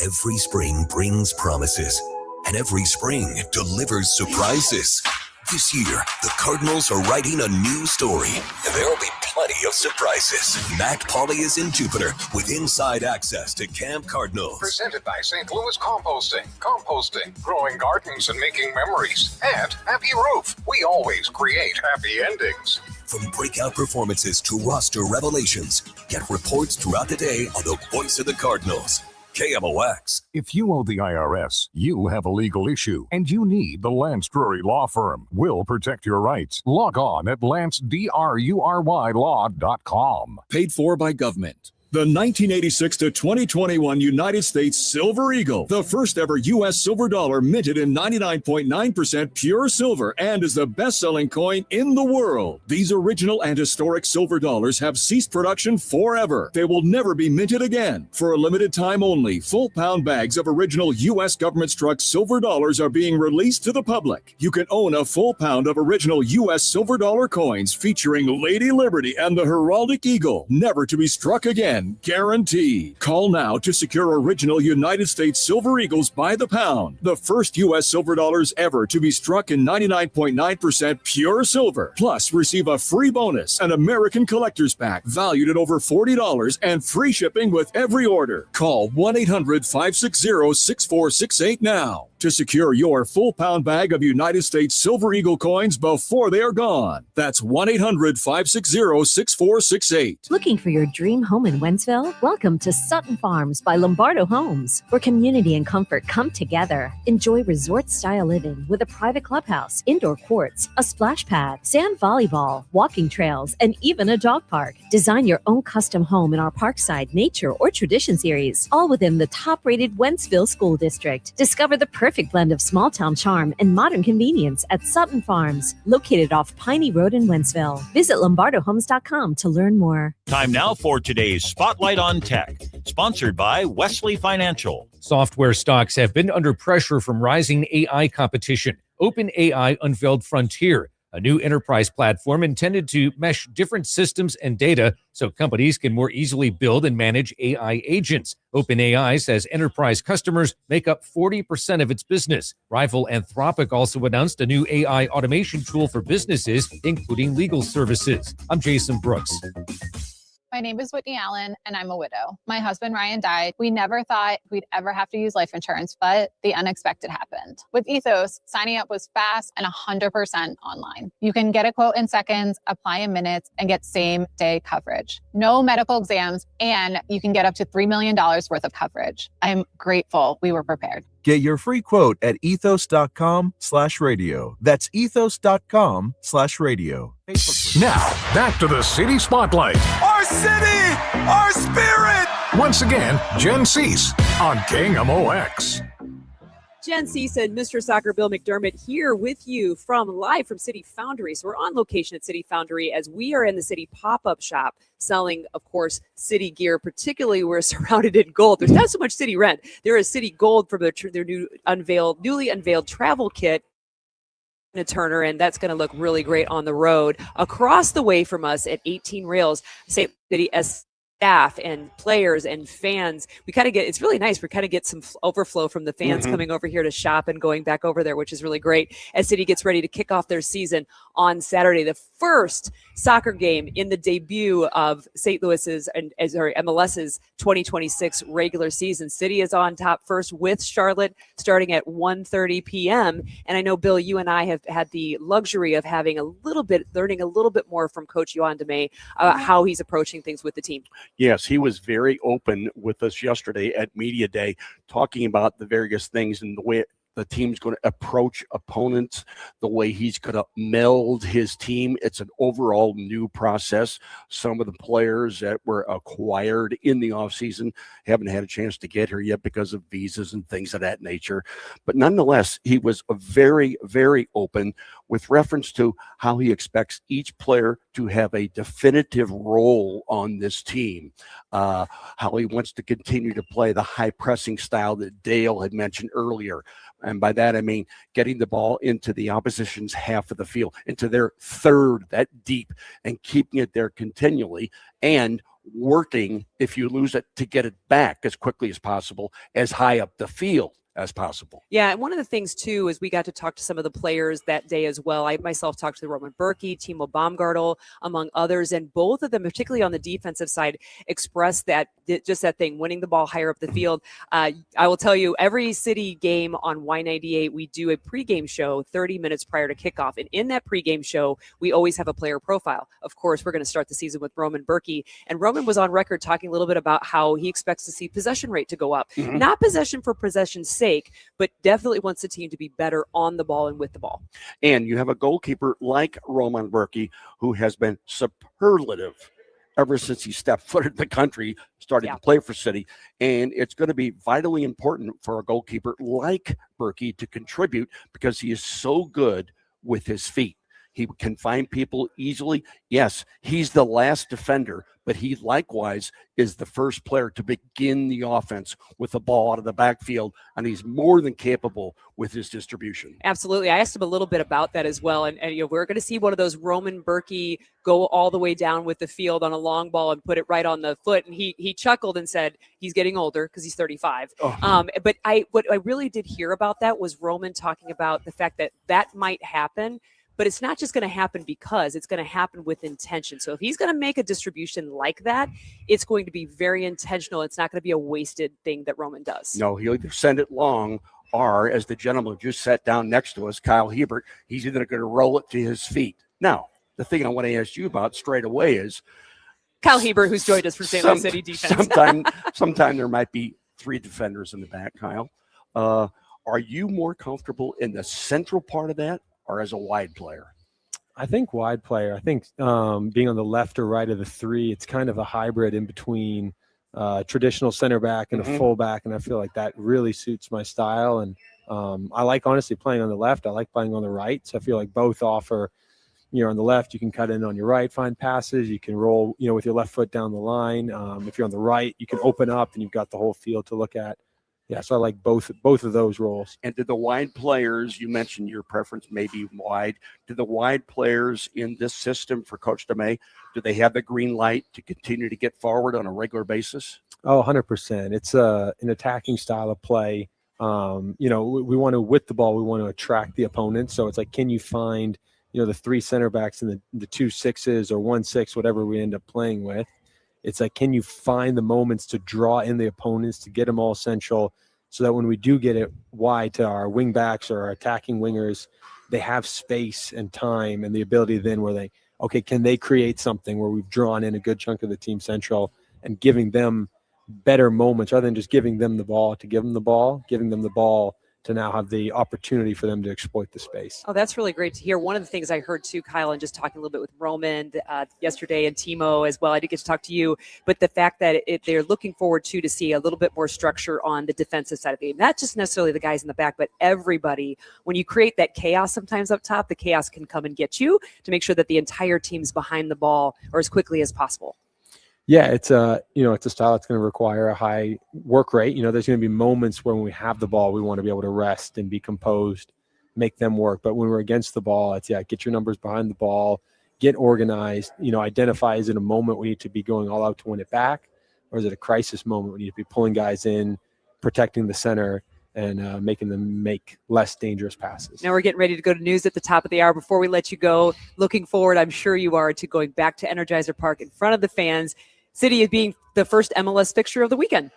Every spring brings promises, and every spring delivers surprises. This year, the Cardinals are writing a new story, and there'll be plenty of surprises. Matt Pauley is in Jupiter with inside access to Camp Cardinals. Presented by St. Louis Composting. Composting, growing gardens and making memories. And Happy Roof. We always create happy endings. From breakout performances to roster revelations, get reports throughout the day on the voice of the Cardinals. KMOX. If you owe the IRS, you have a legal issue, and you need the Lance Drury Law Firm. We'll protect your rights. Log on at lancedrurylaw.com. Paid for by government. The 1986 to 2021 United States Silver Eagle, the first ever U.S. silver dollar minted in 99.9% pure silver and is the best-selling coin in the world. These original and historic silver dollars have ceased production forever. They will never be minted again. For a limited time only, full pound bags of original U.S. government-struck silver dollars are being released to the public. You can own a full pound of original U.S. silver dollar coins featuring Lady Liberty and the heraldic eagle, never to be struck again. Guaranteed. Call now to secure original United States Silver Eagles by the pound. The first U.S. silver dollars ever to be struck in 99.9% pure silver. Plus, receive a free bonus, an American Collector's Pack valued at over $40 and free shipping with every order. Call 1-800-560-6468 now to secure your full pound bag of United States Silver Eagle coins before they are gone. That's 1-800-560-6468. Looking for your dream home in Wentzville? Welcome to Sutton Farms by Lombardo Homes, where community and comfort come together. Enjoy resort-style living with a private clubhouse, indoor courts, a splash pad, sand volleyball, walking trails, and even a dog park. Design your own custom home in our Parkside, Nature, or Tradition series, all within the top-rated Wentzville School District. Discover the perfect blend of small-town charm and modern convenience at Sutton Farms, located off Piney Road in Wentzville. Visit LombardoHomes.com to learn more. Time now for today's Spotlight on Tech, sponsored by Wesley Financial. Software stocks have been under pressure from rising AI competition. OpenAI unveiled Frontier, a new enterprise platform intended to mesh different systems and data so companies can more easily build and manage AI agents. OpenAI says enterprise customers make up 40% of its business. Rival Anthropic also announced a new AI automation tool for businesses, including legal services. I'm Jason Brooks. My name is Whitney Allen, and I'm a widow. My husband, Ryan, died. We never thought we'd ever have to use life insurance, but the unexpected happened. With Ethos, signing up was fast and 100% online. You can get a quote in seconds, apply in minutes, and get same-day coverage. No medical exams, and you can get up to $3 million worth of coverage. I'm grateful we were prepared. Get your free quote at ethos.com/radio. That's ethos.com/radio. Now, back to the City Spotlight. Our city! Our spirit! Once again, Jen Siess on KMOX. Jen Siess and Mr. Soccer Bill McDermott here with you live from City Foundry. So we're on location at City Foundry as we are in the City pop-up shop selling, of course, City gear. Particularly, we're surrounded in gold. There's not so much City red. There is City gold from their newly unveiled travel kit. A Turner, and that's going to look really great on the road. Across the way from us at 18 Rails, St. City staff and players and fans, we kind of get, it's really nice. We kind of get some overflow from the fans coming over here to shop and going back over there, which is really great as City gets ready to kick off their season on Saturday. The first soccer game in the debut of St. Louis's and MLS's 2026 regular season. City is on top first with Charlotte starting at 1:30 p.m. And I know, Bill, you and I have had the luxury of learning a little bit more from Coach Yohan DeMay about how he's approaching things with the team. Yes, he was very open with us yesterday at Media Day, talking about the various things and the way the team's going to approach opponents, the way he's going to meld his team. It's an overall new process. Some of the players that were acquired in the offseason haven't had a chance to get here yet because of visas and things of that nature. But nonetheless, he was very, very open with reference to how he expects each player to have a definitive role on this team, how he wants to continue to play the high pressing style that Dale had mentioned earlier. And by that, I mean getting the ball into the opposition's half of the field, into their third, that deep, and keeping it there continually, and working, if you lose it, to get it back as quickly as possible, as high up the field as possible. Yeah, and one of the things, too, is we got to talk to some of the players that day as well. I myself talked to Roman Berkey, Timo Baumgartel, among others, and both of them, particularly on the defensive side, expressed that just that thing, winning the ball higher up the field. I will tell you, every City game on Y98, we do a pregame show 30 minutes prior to kickoff, and in that pregame show, we always have a player profile. Of course, we're going to start the season with Roman Berkey, and Roman was on record talking a little bit about how he expects to see possession rate to go up. Not possession for possession's sake, but definitely wants the team to be better on the ball and with the ball. And you have a goalkeeper like Roman Berkey, who has been superlative ever since he stepped foot in the country, starting to play for City. And it's going to be vitally important for a goalkeeper like Berkey to contribute because he is so good with his feet. He can find people easily. Yes, he's the last defender, but he likewise is the first player to begin the offense with the ball out of the backfield, and he's more than capable with his distribution. Absolutely. I asked him a little bit about that as well, and you know, we're going to see one of those Roman Berkey go all the way down with the field on a long ball and put it right on the foot, and he chuckled and said he's getting older because he's 35. But what I really did hear about that was Roman talking about the fact that that might happen, but it's not just going to happen because it's going to happen with intention. So if he's going to make a distribution like that, it's going to be very intentional. It's not going to be a wasted thing that Roman does. No, he'll either send it long or, as the gentleman who just sat down next to us, Kyle Hebert, he's either going to roll it to his feet. Now, the thing I want to ask you about straight away is Kyle Hebert, who's joined us from St. Louis City defense. Sometime there might be three defenders in the back, Kyle. Are you more comfortable in the central part of that, or as a wide player? I think wide player. I think being on the left or right of the three, it's kind of a hybrid in between traditional center back and a fullback, and I feel like that really suits my style. And I like, honestly, playing on the left. I like playing on the right, so I feel like both offer. On the left, you can cut in on your right, find passes. You can roll, with your left foot down the line. If you're on the right, you can open up, and you've got the whole field to look at. Yeah, so I like both of those roles. And do the wide players, you mentioned your preference may be wide, do the wide players in this system for Coach DeMay, do they have the green light to continue to get forward on a regular basis? Oh, 100%. It's an attacking style of play. We want to, with the ball, we want to attract the opponent. So it's like, can you find, the three center backs and the 2 6s or 1 6, whatever we end up playing with. It's like, can you find the moments to draw in the opponents, to get them all central, so that when we do get it wide to our wing backs or our attacking wingers, they have space and time and the ability then where can they create something where we've drawn in a good chunk of the team central and giving them better moments rather than just giving them the ball to give them the ball, giving them the ball to now have the opportunity for them to exploit the space. Oh, that's really great to hear. One of the things I heard too, Kyle, and just talking a little bit with Roman yesterday and Timo as well, I did get to talk to you, but the fact that they're looking forward to see a little bit more structure on the defensive side of the game. Not just necessarily the guys in the back, but everybody. When you create that chaos sometimes up top, the chaos can come and get you to make sure that the entire team's behind the ball or as quickly as possible. Yeah, it's a style that's going to require a high work rate. There's going to be moments when we have the ball, we want to be able to rest and be composed, make them work. But when we're against the ball, it's get your numbers behind the ball, get organized, identify, is it a moment we need to be going all out to win it back, or is it a crisis moment we need to be pulling guys in, protecting the center, and making them make less dangerous passes. Now we're getting ready to go to news at the top of the hour. Before we let you go, looking forward, I'm sure you are, to going back to Energizer Park in front of the fans. City is being the first MLS fixture of the weekend.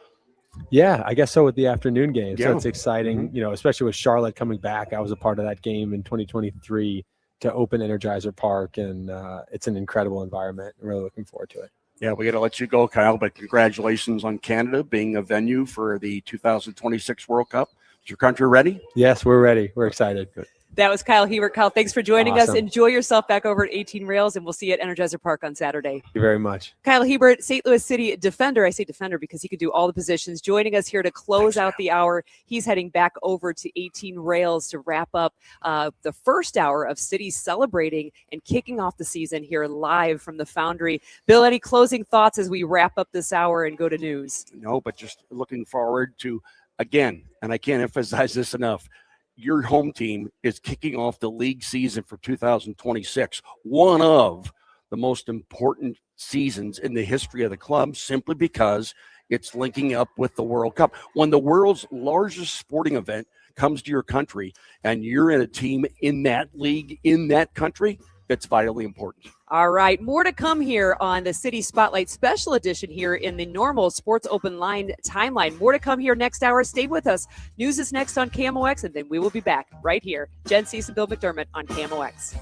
Yeah, I guess so, with the afternoon game. So it's exciting, especially with Charlotte coming back. I was a part of that game in 2023 to open Energizer Park, and it's an incredible environment. I'm really looking forward to it. Yeah, we got to let you go, Kyle, but congratulations on Canada being a venue for the 2026 World Cup. Is your country ready? Yes, we're ready. We're excited. Good. That was Kyle Hebert. Kyle, thanks for joining us. Awesome. Enjoy yourself back over at 18 Rails, and we'll see you at Energizer Park on Saturday. Thank you very much. Kyle Hebert, St. Louis City defender. I say defender because he can do all the positions. Joining us here to close out the hour. He's heading back over to 18 Rails to wrap up the first hour of City celebrating and kicking off the season here live from the Foundry. Bill, any closing thoughts as we wrap up this hour and go to news? No, but just looking forward to, again, and I can't emphasize this enough, your home team is kicking off the league season for 2026, one of the most important seasons in the history of the club, simply because it's linking up with the World Cup. When the world's largest sporting event comes to your country and you're in a team in that league, in that country, it's vitally important. All right, more to come here on the City Spotlight Special Edition here in the normal Sports Open Line timeline. More to come here next hour. Stay with us. News is next on KMOX, and then we will be back right here. Jen Siess and Bill McDermott on KMOX.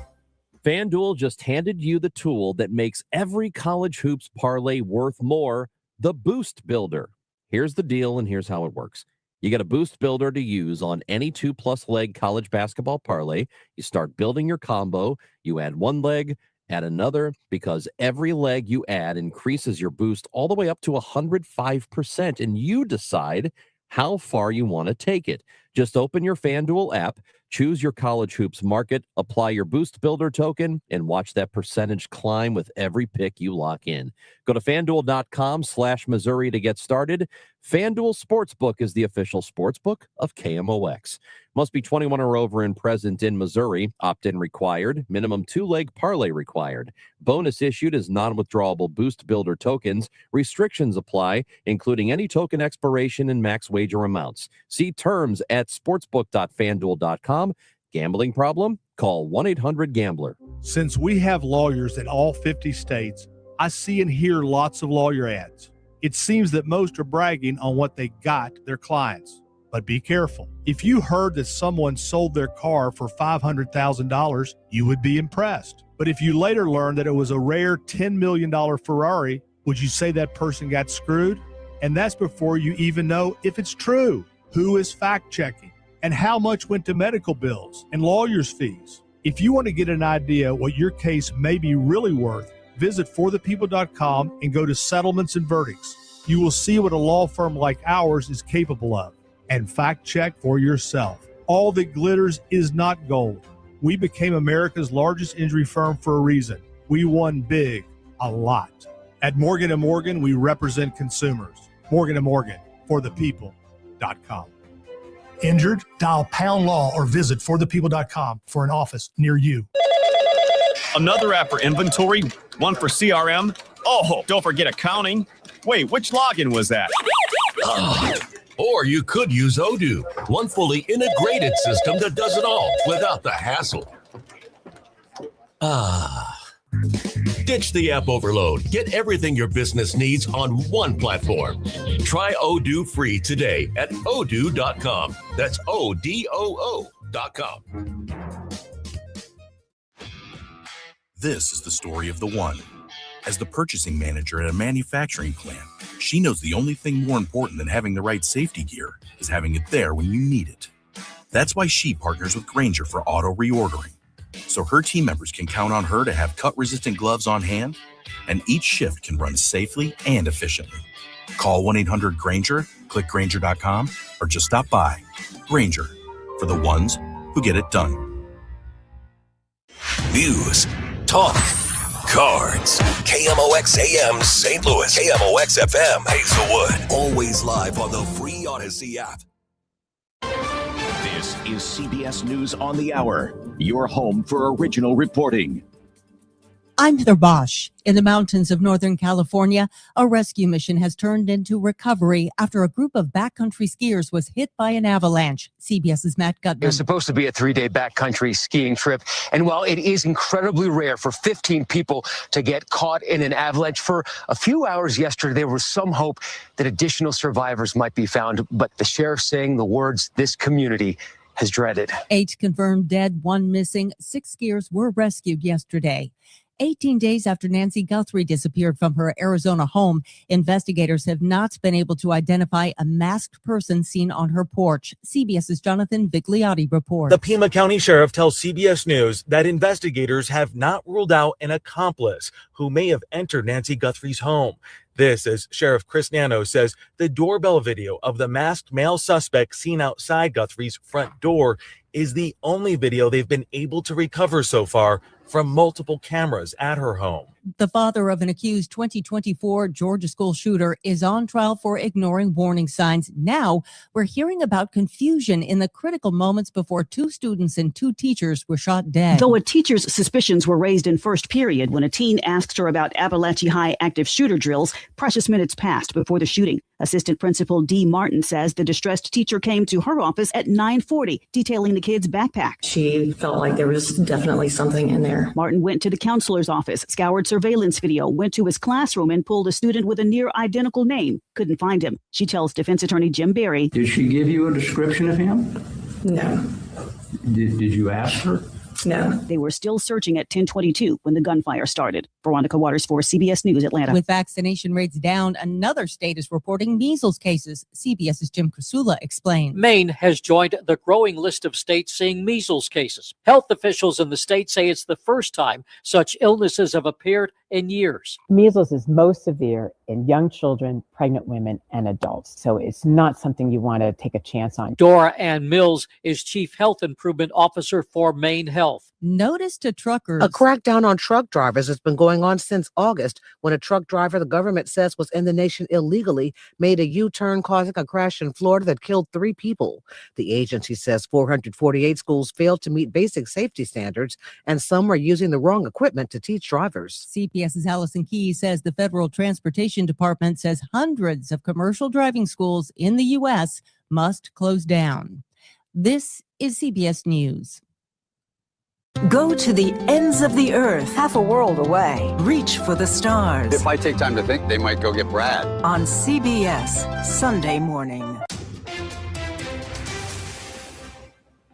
FanDuel just handed you the tool that makes every college hoops parlay worth more, the Boost Builder. Here's the deal, and here's how it works. You get a Boost Builder to use on any 2+ leg college basketball parlay. You start building your combo. You add one leg, add another, because every leg you add increases your boost all the way up to 105%, and you decide how far you want to take it. Just open your FanDuel app, choose your college hoops market, apply your Boost Builder token, and watch that percentage climb with every pick you lock in. Go to FanDuel.com/Missouri to get started. FanDuel Sportsbook is the official sportsbook of KMOX. Must be 21 or over and present in Missouri. Opt-in required. Minimum 2-leg parlay required. Bonus issued as non-withdrawable Boost Builder tokens. Restrictions apply, including any token expiration and max wager amounts. See terms at sportsbook.fanduel.com. Gambling problem? Call 1-800-GAMBLER. Since we have lawyers in all 50 states, I see and hear lots of lawyer ads. It seems that most are bragging on what they got their clients. But be careful. If you heard that someone sold their car for $500,000, you would be impressed. But if you later learned that it was a rare $10 million Ferrari, would you say that person got screwed? And that's before you even know if it's true. Who is fact-checking? And how much went to medical bills and lawyers' fees? If you want to get an idea what your case may be really worth, visit forthepeople.com and go to settlements and verdicts. You will see what a law firm like ours is capable of. And fact check for yourself. All that glitters is not gold. We became America's largest injury firm for a reason. We won big, a lot. At Morgan & Morgan, we represent consumers. Morgan & Morgan, forthepeople.com. Injured? Dial pound law or visit forthepeople.com for an office near you. Another app for inventory, one for CRM. Oh, don't forget accounting. Wait, which login was that? Or you could use Odoo, one fully integrated system that does it all without the hassle. Ditch the app overload. Get everything your business needs on one platform. Try Odoo free today at odoo.com. That's ODOO.com. This is the story of the one. As the purchasing manager at a manufacturing plant, she knows the only thing more important than having the right safety gear is having it there when you need it. That's why she partners with Grainger for auto reordering, so her team members can count on her to have cut-resistant gloves on hand, and each shift can run safely and efficiently. Call 1-800-GRAINGER, click Grainger.com, or just stop by. Grainger, for the ones who get it done. News, talk, cards. KMOX AM St. Louis. KMOX FM Hazelwood. Always live on the free Odyssey app. This is CBS News on the Hour, your home for original reporting. I'm Heather Bosch. In the mountains of Northern California, a rescue mission has turned into recovery after a group of backcountry skiers was hit by an avalanche. CBS's Matt Gutman. It was supposed to be a 3-day backcountry skiing trip. And while it is incredibly rare for 15 people to get caught in an avalanche, for a few hours yesterday, there was some hope that additional survivors might be found. But the sheriff saying the words this community has dreaded. 8 confirmed dead, 1 missing. 6 skiers were rescued yesterday. 18 days after Nancy Guthrie disappeared from her Arizona home, investigators have not been able to identify a masked person seen on her porch. CBS's Jonathan Vigliotti reports. The Pima County Sheriff tells CBS News that investigators have not ruled out an accomplice who may have entered Nancy Guthrie's home. This, as Sheriff Chris Nano says, the doorbell video of the masked male suspect seen outside Guthrie's front door is the only video they've been able to recover so far from multiple cameras at her home. The father of an accused 2024 Georgia school shooter is on trial for ignoring warning signs. Now we're hearing about confusion in the critical moments before 2 students and 2 teachers were shot dead. Though a teacher's suspicions were raised in first period when a teen asked her about Appalachia High active shooter drills, precious minutes passed before the shooting. Assistant Principal Dee Martin says the distressed teacher came to her office at 9:40, detailing the kid's backpack. She felt like there was definitely something in there. Martin went to the counselor's office, scoured surveillance video, went to his classroom and pulled a student with a near identical name. Couldn't find him. She tells defense attorney Jim Berry. Did she give you a description of him? No. Did you ask her? No. They were still searching at 10:22 when the gunfire started. Veronica Waters for CBS News, Atlanta. With vaccination rates down, another state is reporting measles cases. CBS's Jim Krasula explained. Maine has joined the growing list of states seeing measles cases. Health officials in the state say it's the first time such illnesses have appeared in years. Measles is most severe in young children, pregnant women, and adults. So it's not something you want to take a chance on. Dora Ann Mills is Chief Health Improvement Officer for Maine Health. Notice to truckers. A crackdown on truck drivers has been going on since August, when a truck driver the government says was in the nation illegally made a U-turn, causing a crash in Florida that killed 3 people. The agency says 448 schools failed to meet basic safety standards, and some were using the wrong equipment to teach drivers. CPS's Allison Key says the Federal Transportation Department says hundreds of commercial driving schools in the U.S. must close down. This is CBS News. Go to the ends of the earth, half a world away. Reach for the stars. If I take time to think, they might go get Brad. On CBS, Sunday morning.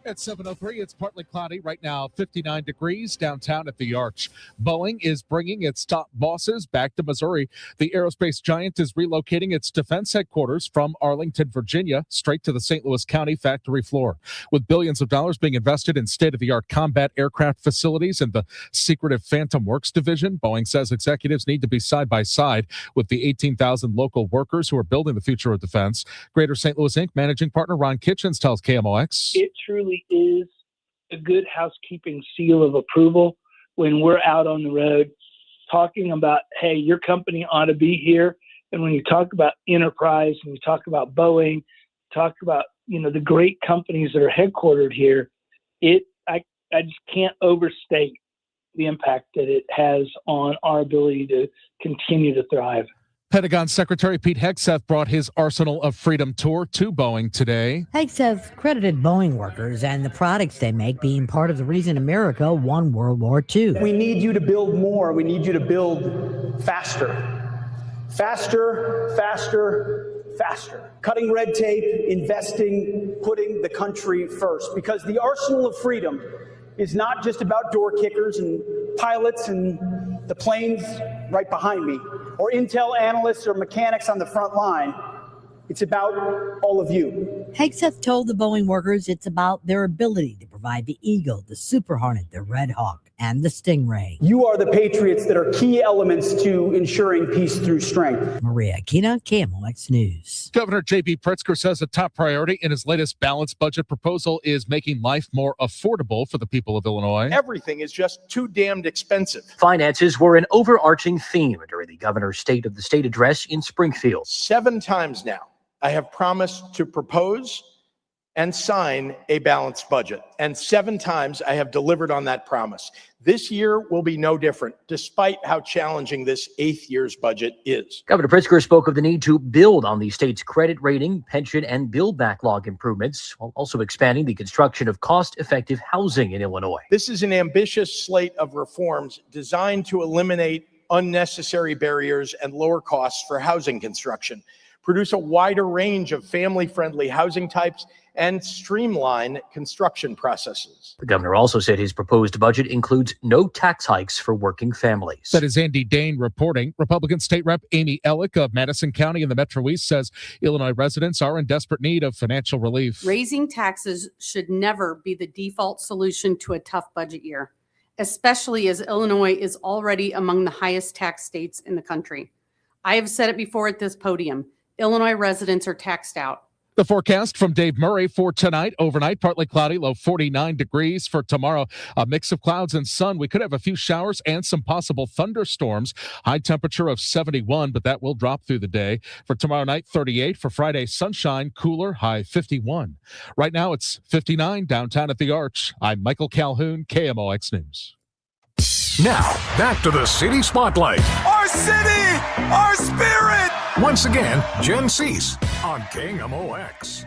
At 7:03, it's partly cloudy right now, 59 degrees downtown at the Arch. Boeing is bringing its top bosses back to Missouri. The aerospace giant is relocating its defense headquarters from Arlington, Virginia, straight to the St. Louis County factory floor. With billions of dollars being invested in state-of-the-art combat aircraft facilities and the secretive Phantom Works division, Boeing says executives need to be side by side with the 18,000 local workers who are building the future of defense. Greater St. Louis Inc. managing partner Ron Kitchens tells KMOX. It truly is a good housekeeping seal of approval when we're out on the road talking about, hey, your company ought to be here. And when you talk about enterprise and you talk about Boeing, talk about, the great companies that are headquartered here, I just can't overstate the impact that it has on our ability to continue to thrive. Pentagon Secretary Pete Hegseth brought his Arsenal of Freedom tour to Boeing today. Hegseth credited Boeing workers and the products they make being part of the reason America won World War II. We need you to build more. We need you to build faster. Faster, faster, faster. Cutting red tape, investing, putting the country first. Because the Arsenal of Freedom is not just about door kickers and pilots and the planes right behind me, or Intel analysts or mechanics on the front line. It's about all of you. Hegseth told the Boeing workers it's about their ability to provide the Eagle, the Super Hornet, the Red Hawk, and the Stingray. You are the patriots that are key elements to ensuring peace through strength. Maria Akina, KMOX News. Governor J.B. Pritzker says a top priority in his latest balanced budget proposal is making life more affordable for the people of Illinois. Everything is just too damned expensive. Finances were an overarching theme during the governor's State of the State address in Springfield. 7 times now, I have promised to propose and sign a balanced budget. And 7 times I have delivered on that promise. This year will be no different, despite how challenging this 8th year's budget is. Governor Pritzker spoke of the need to build on the state's credit rating, pension, and bill backlog improvements, while also expanding the construction of cost-effective housing in Illinois. This is an ambitious slate of reforms designed to eliminate unnecessary barriers and lower costs for housing construction. produce a wider range of family-friendly housing types, and streamline construction processes. The governor also said his proposed budget includes no tax hikes for working families. That is Andy Dane reporting. Republican State Rep Amy Ellick of Madison County in the Metro East says Illinois residents are in desperate need of financial relief. Raising taxes should never be the default solution to a tough budget year, especially as Illinois is already among the highest tax states in the country. I have said it before at this podium. Illinois residents are taxed out. The forecast from Dave Murray for tonight: overnight, partly cloudy, low 49 degrees. For tomorrow, a mix of clouds and sun. We could have a few showers and some possible thunderstorms. High temperature of 71, but that will drop through the day. For tomorrow night, 38. For Friday, sunshine, cooler, high 51. Right now, it's 59 downtown at the Arch. I'm Michael Calhoun, KMOX News. Now, back to the City Spotlight. Our city! Our spirit! Once again, Jen Siess on KMOX.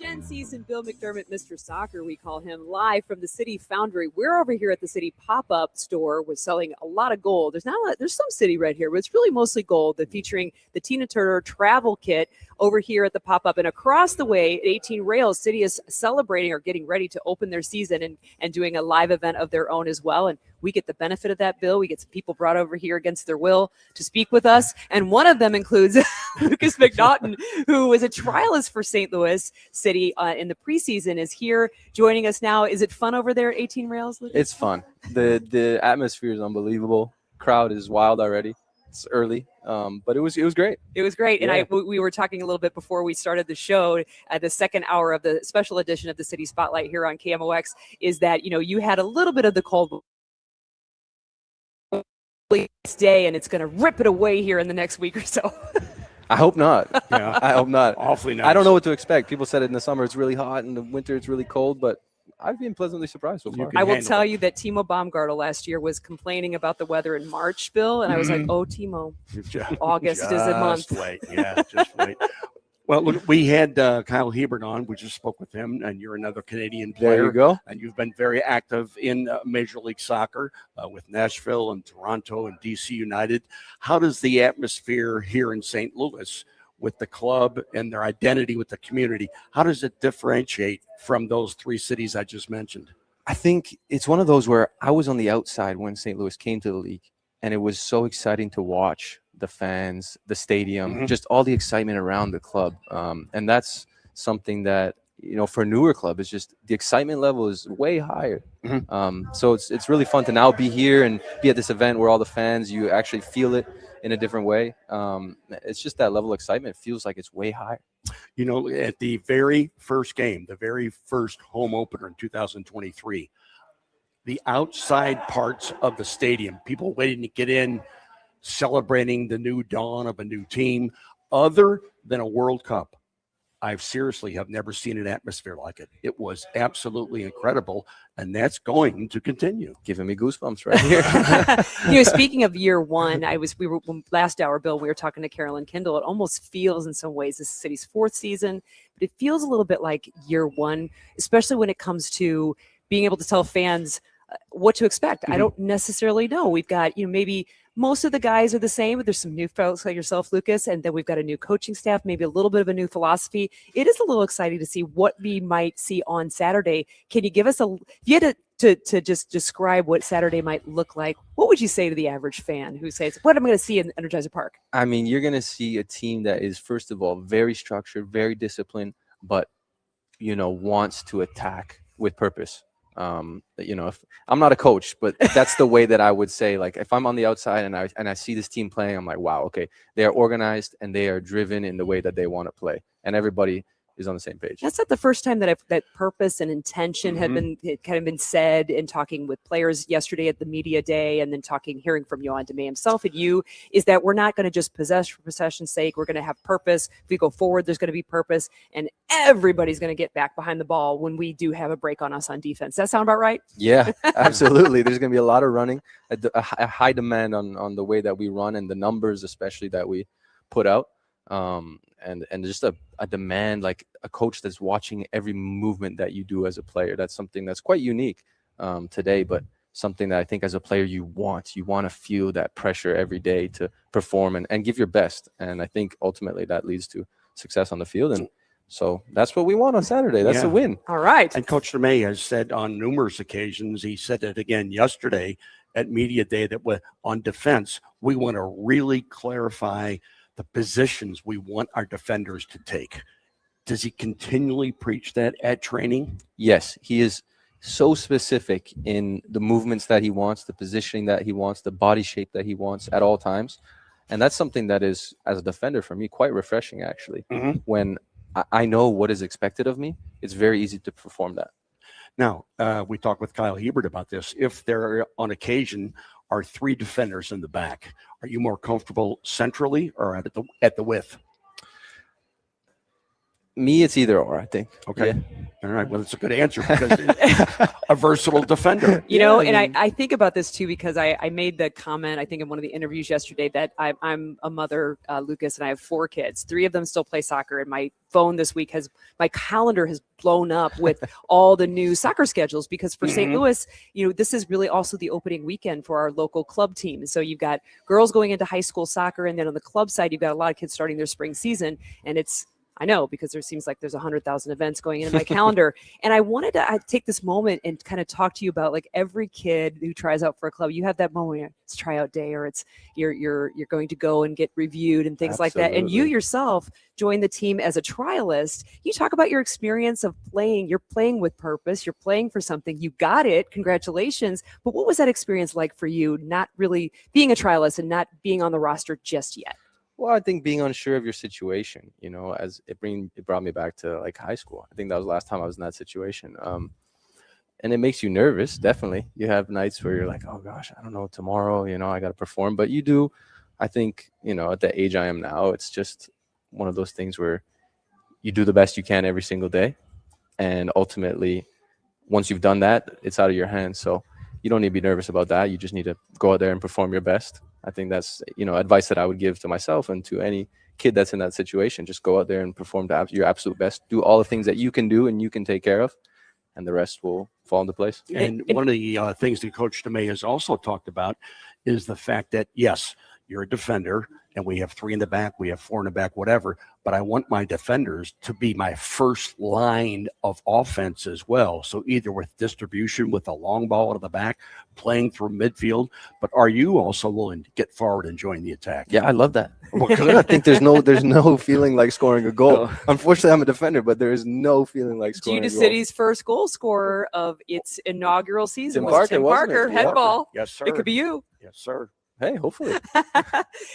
Jen Siess and Bill McDermott, Mr. Soccer, we call him, live from the City Foundry. We're over here at the City pop-up store. We're selling a lot of gold. There's some City red here, but it's really mostly gold. They're featuring the Tina Turner travel kit over here at the pop-up. And across the way at 18 Rails, City is celebrating or getting ready to open their season and doing a live event of their own as well. And we get the benefit of that, Bill. We get some people brought over here against their will to speak with us. And one of them includes Lucas McNaughton, who was a trialist for St. Louis City in the preseason, is here joining us now. Is it fun over there at 18 Rails, Lucas? It's fun. The atmosphere is unbelievable. Crowd is wild already. It's early, but it was great. It was great. Yeah. And we were talking a little bit before we started the show at the second hour of the special edition of the City Spotlight here on KMOX, is that, you had a little bit of the cold day, and it's going to rip it away here in the next week or so. I hope not. Yeah, I hope not. Awfully nice. I don't know what to expect. People said in the summer it's really hot, and in the winter it's really cold, but I've been pleasantly surprised so far. I will tell you that Timo Baumgartel last year was complaining about the weather in March, Bill, and I was like, oh, Timo, August is a month. Wait. Yeah, just wait. Well, look, we had Kyle Hebert on. We just spoke with him, and you're another Canadian player. There you go. And you've been very active in Major League Soccer with Nashville and Toronto and DC United. How does the atmosphere here in St. Louis with the club and their identity with the community, how does it differentiate from those three cities I just mentioned? I think it's one of those where I was on the outside when St. Louis came to the league, and it was so exciting to watch the fans, the stadium, just all the excitement around the club. And that's something that, for a newer club, is just the excitement level is way higher. So it's really fun to now be here and be at this event where all the fans, you actually feel it in a different way. It's just that level of excitement feels like it's way higher. At the very first game, the very first home opener in 2023, the outside parts of the stadium, people waiting to get in, celebrating the new dawn of a new team, other than a World Cup, I seriously have never seen an atmosphere like it. It was absolutely incredible, and that's going to continue. Giving me goosebumps right here. Speaking of year one, last hour, Bill, we were talking to Carolyn Kindle. It almost feels in some ways this is City's fourth season, but it feels a little bit like year one, especially when it comes to being able to tell fans what to expect. I don't necessarily know. We've got, maybe most of the guys are the same, but there's some new folks like yourself, Lucas, and then we've got a new coaching staff, maybe a little bit of a new philosophy. It is a little exciting to see what we might see on Saturday. Can you give us if you had to just describe what Saturday might look like, what would you say to the average fan who says, what am I going to see in Energizer Park? I mean, you're going to see a team that is, first of all, very structured, very disciplined, but, wants to attack with purpose. If I'm not a coach, but that's the way that I would say, like, if I'm on the outside and I see this team playing, I'm like, wow, okay, they are organized and they are driven in the way that they want to play, and everybody is on the same page. That's not the first time that that purpose and intention have been said in talking with players yesterday at the media day, and then hearing from Yohan Demay himself and you, is that we're not going to just possess for possession's sake. We're going to have purpose. If we go forward, there's going to be purpose, and everybody's going to get back behind the ball when we do have a break on us on defense. Does that sound about right? Yeah, absolutely. There's going to be a lot of running, a high demand on the way that we run and the numbers, especially that we put out. And just a demand, like a coach that's watching every movement that you do as a player. That's something that's quite unique today, but something that I think as a player you want to feel that pressure every day to perform and give your best. And I think ultimately that leads to success on the field. And so that's what we want on Saturday. That's a win. All right. And Coach Tremay has said on numerous occasions, he said it again yesterday at Media Day, that on defense, we want to really clarify the positions we want our defenders to take. Does he continually preach that at training? Yes, he is so specific in the movements that he wants, the positioning that he wants, the body shape that he wants at all times. And that's something that is, as a defender for me, quite refreshing, actually. When I know what is expected of me, it's very easy to perform that. Now, we talked with Kyle Hebert about this. If there on occasion are 3 defenders in the back, are you more comfortable centrally or at the width? Me, it's either or, I think. Okay. Yeah. All right. Well, it's a good answer because a versatile defender. You know, and I think about this too, because I made the comment, I think in one of the interviews yesterday, that I'm a mother, Lucas, and I have 4 kids. 3 of them still play soccer. And my phone this week my calendar has blown up with all the new soccer schedules, because for St. Louis, you know, this is really also the opening weekend for our local club team. So you've got girls going into high school soccer. And then on the club side, you've got a lot of kids starting their spring season. And I know, because there seems like there's 100,000 events going in my calendar. And I wanted to take this moment and kind of talk to you about, like, every kid who tries out for a club, you have that moment, it's tryout day, or it's you're going to go and get reviewed and things like that. And you yourself joined the team as a trialist. You talk about your experience of playing. You're playing with purpose. You're playing for something. You got it. Congratulations. But what was that experience like for you, not really being a trialist and not being on the roster just yet? Well, I think being unsure of your situation, you know, as it brought me back to like high school. I think that was the last time I was in that situation. And it makes you nervous. Definitely. You have nights where you're like, oh gosh, I don't know, tomorrow, you know, I got to perform. But you do, I think, you know, at the age I am now, it's just one of those things where you do the best you can every single day. And ultimately, once you've done that, it's out of your hands. So you don't need to be nervous about that. You just need to go out there and perform your best. I think that's, you know, advice that I would give to myself and to any kid that's in that situation. Just go out there and perform your absolute best. Do all the things that you can do and you can take care of, and the rest will fall into place. And one of the things that Coach DeMay has also talked about is the fact that, yes, you're a defender, and we have 3 in the back, we have 4 in the back, whatever, but I want my defenders to be my first line of offense as well. So either with distribution, with a long ball out of the back, playing through midfield, but are you also willing to get forward and join the attack? Yeah, I love that. I think there's no feeling like scoring a goal. Unfortunately, I'm a defender, but there is no feeling like scoring a goal. City's first goal scorer of its inaugural season was Tim wasn't Parker, it? head ball. Yes, sir. It could be you. Yes, sir. Hey, hopefully.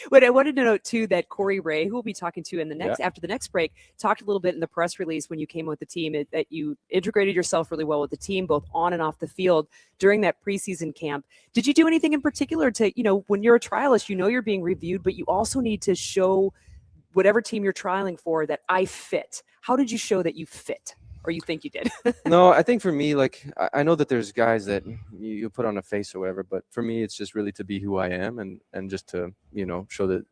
But I wanted to note too that Corey Ray, who we'll be talking to in the next after the next break, talked a little bit in the press release when you came with the team that you integrated yourself really well with the team, both on and off the field during that preseason camp. Did you do anything in particular to, you know, when you're a trialist, you know you're being reviewed, but you also need to show whatever team you're trialing for that I fit. How did you show that you fit? Or you think you did? No, I think for me, like, I know that there's guys that you put on a face or whatever, but for me, it's just really to be who I am and just to, you know, show that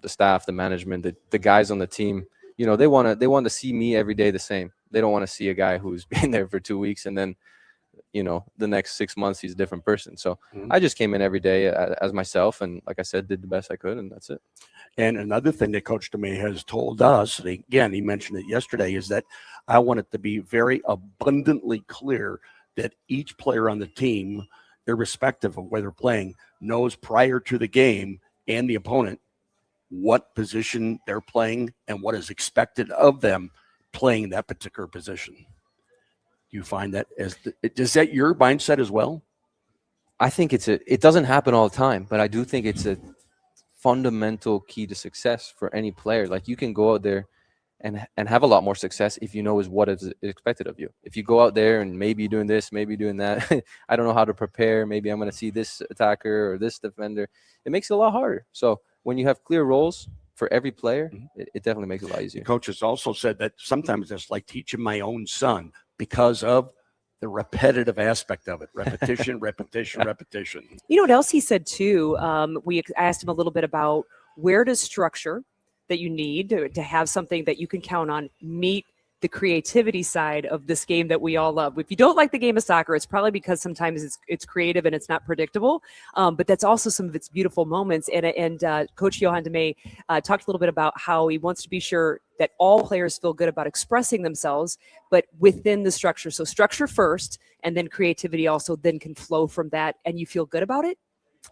the staff, the management, the guys on the team, you know, they want to see me every day the same. They don't want to see a guy who's been there for 2 weeks and then, you know, the next 6 months he's a different person. So I just came in every day as myself, and like I said, did the best I could, and that's it. And another thing that Coach DeMay has told us, and again, he mentioned it yesterday, is that I want it to be very abundantly clear that each player on the team, irrespective of whether playing, knows prior to the game and the opponent what position they're playing and what is expected of them playing that particular position. Do you find that is that your mindset as well? I think it doesn't happen all the time, but I do think it's a fundamental key to success for any player. Like, you can go out there and have a lot more success if you know what is expected of you. If you go out there and maybe doing this, maybe doing that, I don't know how to prepare, maybe I'm going to see this attacker or this defender, it makes it a lot harder. So when you have clear roles for every player, it definitely makes it a lot easier. Coach has also said that sometimes it's like teaching my own son because of the repetitive aspect of it. Repetition, repetition, repetition. You know what else he said too? We asked him a little bit about where does structure that you need to have something that you can count on meet the creativity side of this game that we all love. If you don't like the game of soccer, it's probably because sometimes it's creative and it's not predictable. But that's also some of its beautiful moments. And Coach Johan DeMay talked a little bit about how he wants to be sure that all players feel good about expressing themselves, but within the structure. So structure first, and then creativity also then can flow from that, and you feel good about it?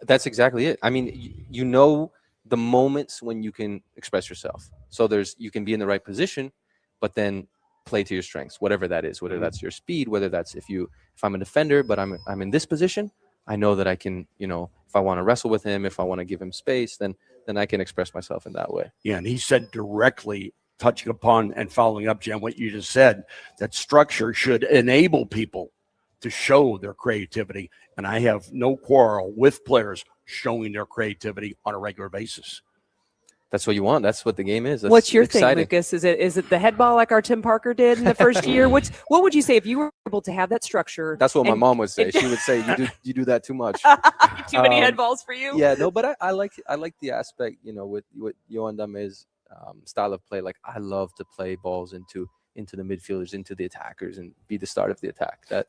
That's exactly it. I mean, you know the moments when you can express yourself. So you can be in the right position, but then play to your strengths, whatever that is, whether that's your speed, whether that's if I'm a defender, but I'm in this position, I know that I can, if I want to wrestle with him, if I want to give him space, then I can express myself in that way. Yeah, and he said directly, touching upon and following up, Jen, what you just said, that structure should enable people to show their creativity. And I have no quarrel with players showing their creativity on a regular basis. That's what you want. That's what the game is. What's your thing, Lucas? Is it the head ball like our Tim Parker did in the first year? What would you say if you were able to have that structure? That's what my mom would say. She would say, you do that too much. Too many head balls for you? Yeah, no, but I like the aspect, with Johan Dame's style of play. Like, I love to play balls into the midfielders, into the attackers, and be the start of the attack. That,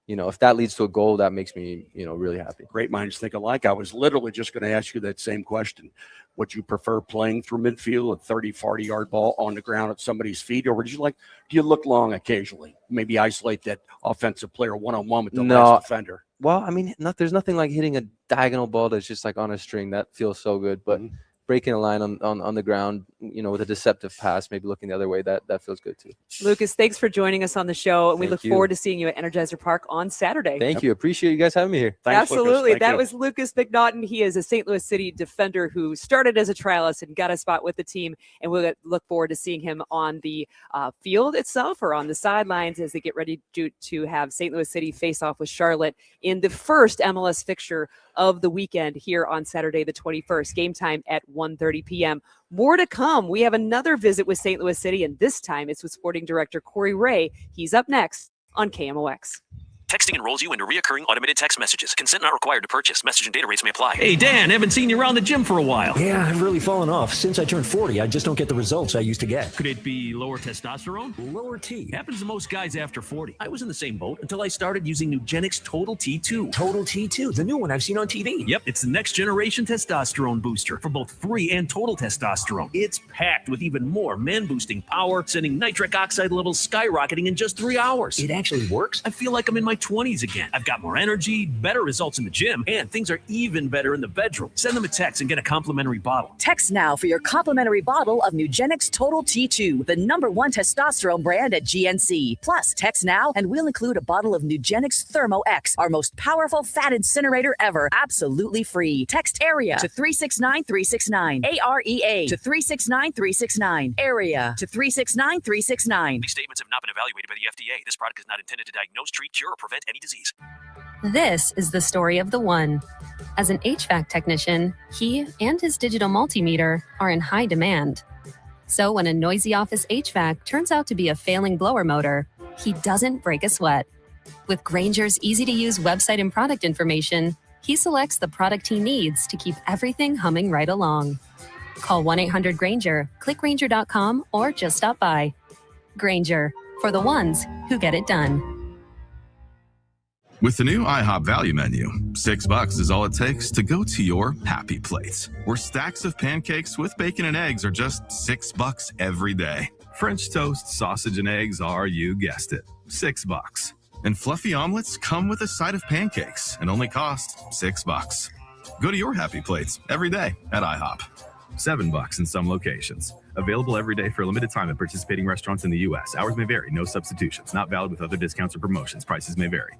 if that leads to a goal, that makes me, really happy. Great minds think alike. I was literally just going to ask you that same question. Would you prefer playing through midfield, a 30, 40-yard ball on the ground at somebody's feet, or do you look long occasionally? Maybe isolate that offensive player one-on-one with the last defender. Well, I mean, there's nothing like hitting a diagonal ball that's just like on a string. That feels so good, but breaking a line on the ground, with a deceptive pass, maybe looking the other way, that feels good too. Lucas, thanks for joining us on the show, and we look forward to seeing you at Energizer Park on Saturday. Thank you. Appreciate you guys having me here. Thanks, absolutely. Lucas. That was Lucas McNaughton. He is a St. Louis City defender who started as a trialist and got a spot with the team, and we'll look forward to seeing him on the field itself or on the sidelines as they get ready to have St. Louis City face off with Charlotte in the first MLS fixture of the weekend here on Saturday the 21st. Game time at 1:30 p.m. More to come. We have another visit with St. Louis City, and this time it's with Sporting Director Corey Ray. He's up next on KMOX. Texting enrolls you into recurring automated text messages. Consent not required to purchase. Message and data rates may apply. Hey, Dan, haven't seen you around the gym for a while. Yeah, I've really fallen off. Since I turned 40, I just don't get the results I used to get. Could it be lower testosterone? Lower T. Happens to most guys after 40. I was in the same boat until I started using Nugenix Total T2. Total T2, the new one I've seen on TV. Yep, it's the next generation testosterone booster for both free and total testosterone. It's packed with even more man-boosting power, sending nitric oxide levels skyrocketing in just 3 hours. It actually works? I feel like I'm in my 20s again. I've got more energy, better results in the gym, and things are even better in the bedroom. Send them a text and get a complimentary bottle. Text now for your complimentary bottle of Nugenix Total T2, the #1 testosterone brand at GNC. Plus, text now and we'll include a bottle of Nugenix Thermo X, our most powerful fat incinerator ever, absolutely free. Text AREA to 369-369. AREA to 369-369. AREA to 369-369. These statements have not been evaluated by the FDA. This product is not intended to diagnose, treat, cure, or prevent any disease. This is the story of the one. As an HVAC technician, he and his digital multimeter are in high demand. So when a noisy office HVAC turns out to be a failing blower motor, he doesn't break a sweat. With Grainger's easy-to-use website and product information, he selects the product he needs to keep everything humming right along. Call 1-800-GRAINGER, click Grainger.com, or just stop by. Grainger, for the ones who get it done. With the new IHOP value menu, $6 is all it takes to go to your happy place, where stacks of pancakes with bacon and eggs are just $6 every day. French toast, sausage, and eggs are, you guessed it, $6. And fluffy omelets come with a side of pancakes and only cost $6. Go to your happy plates every day at IHOP. $7 in some locations. Available every day for a limited time at participating restaurants in the U.S. Hours may vary. No substitutions. Not valid with other discounts or promotions. Prices may vary.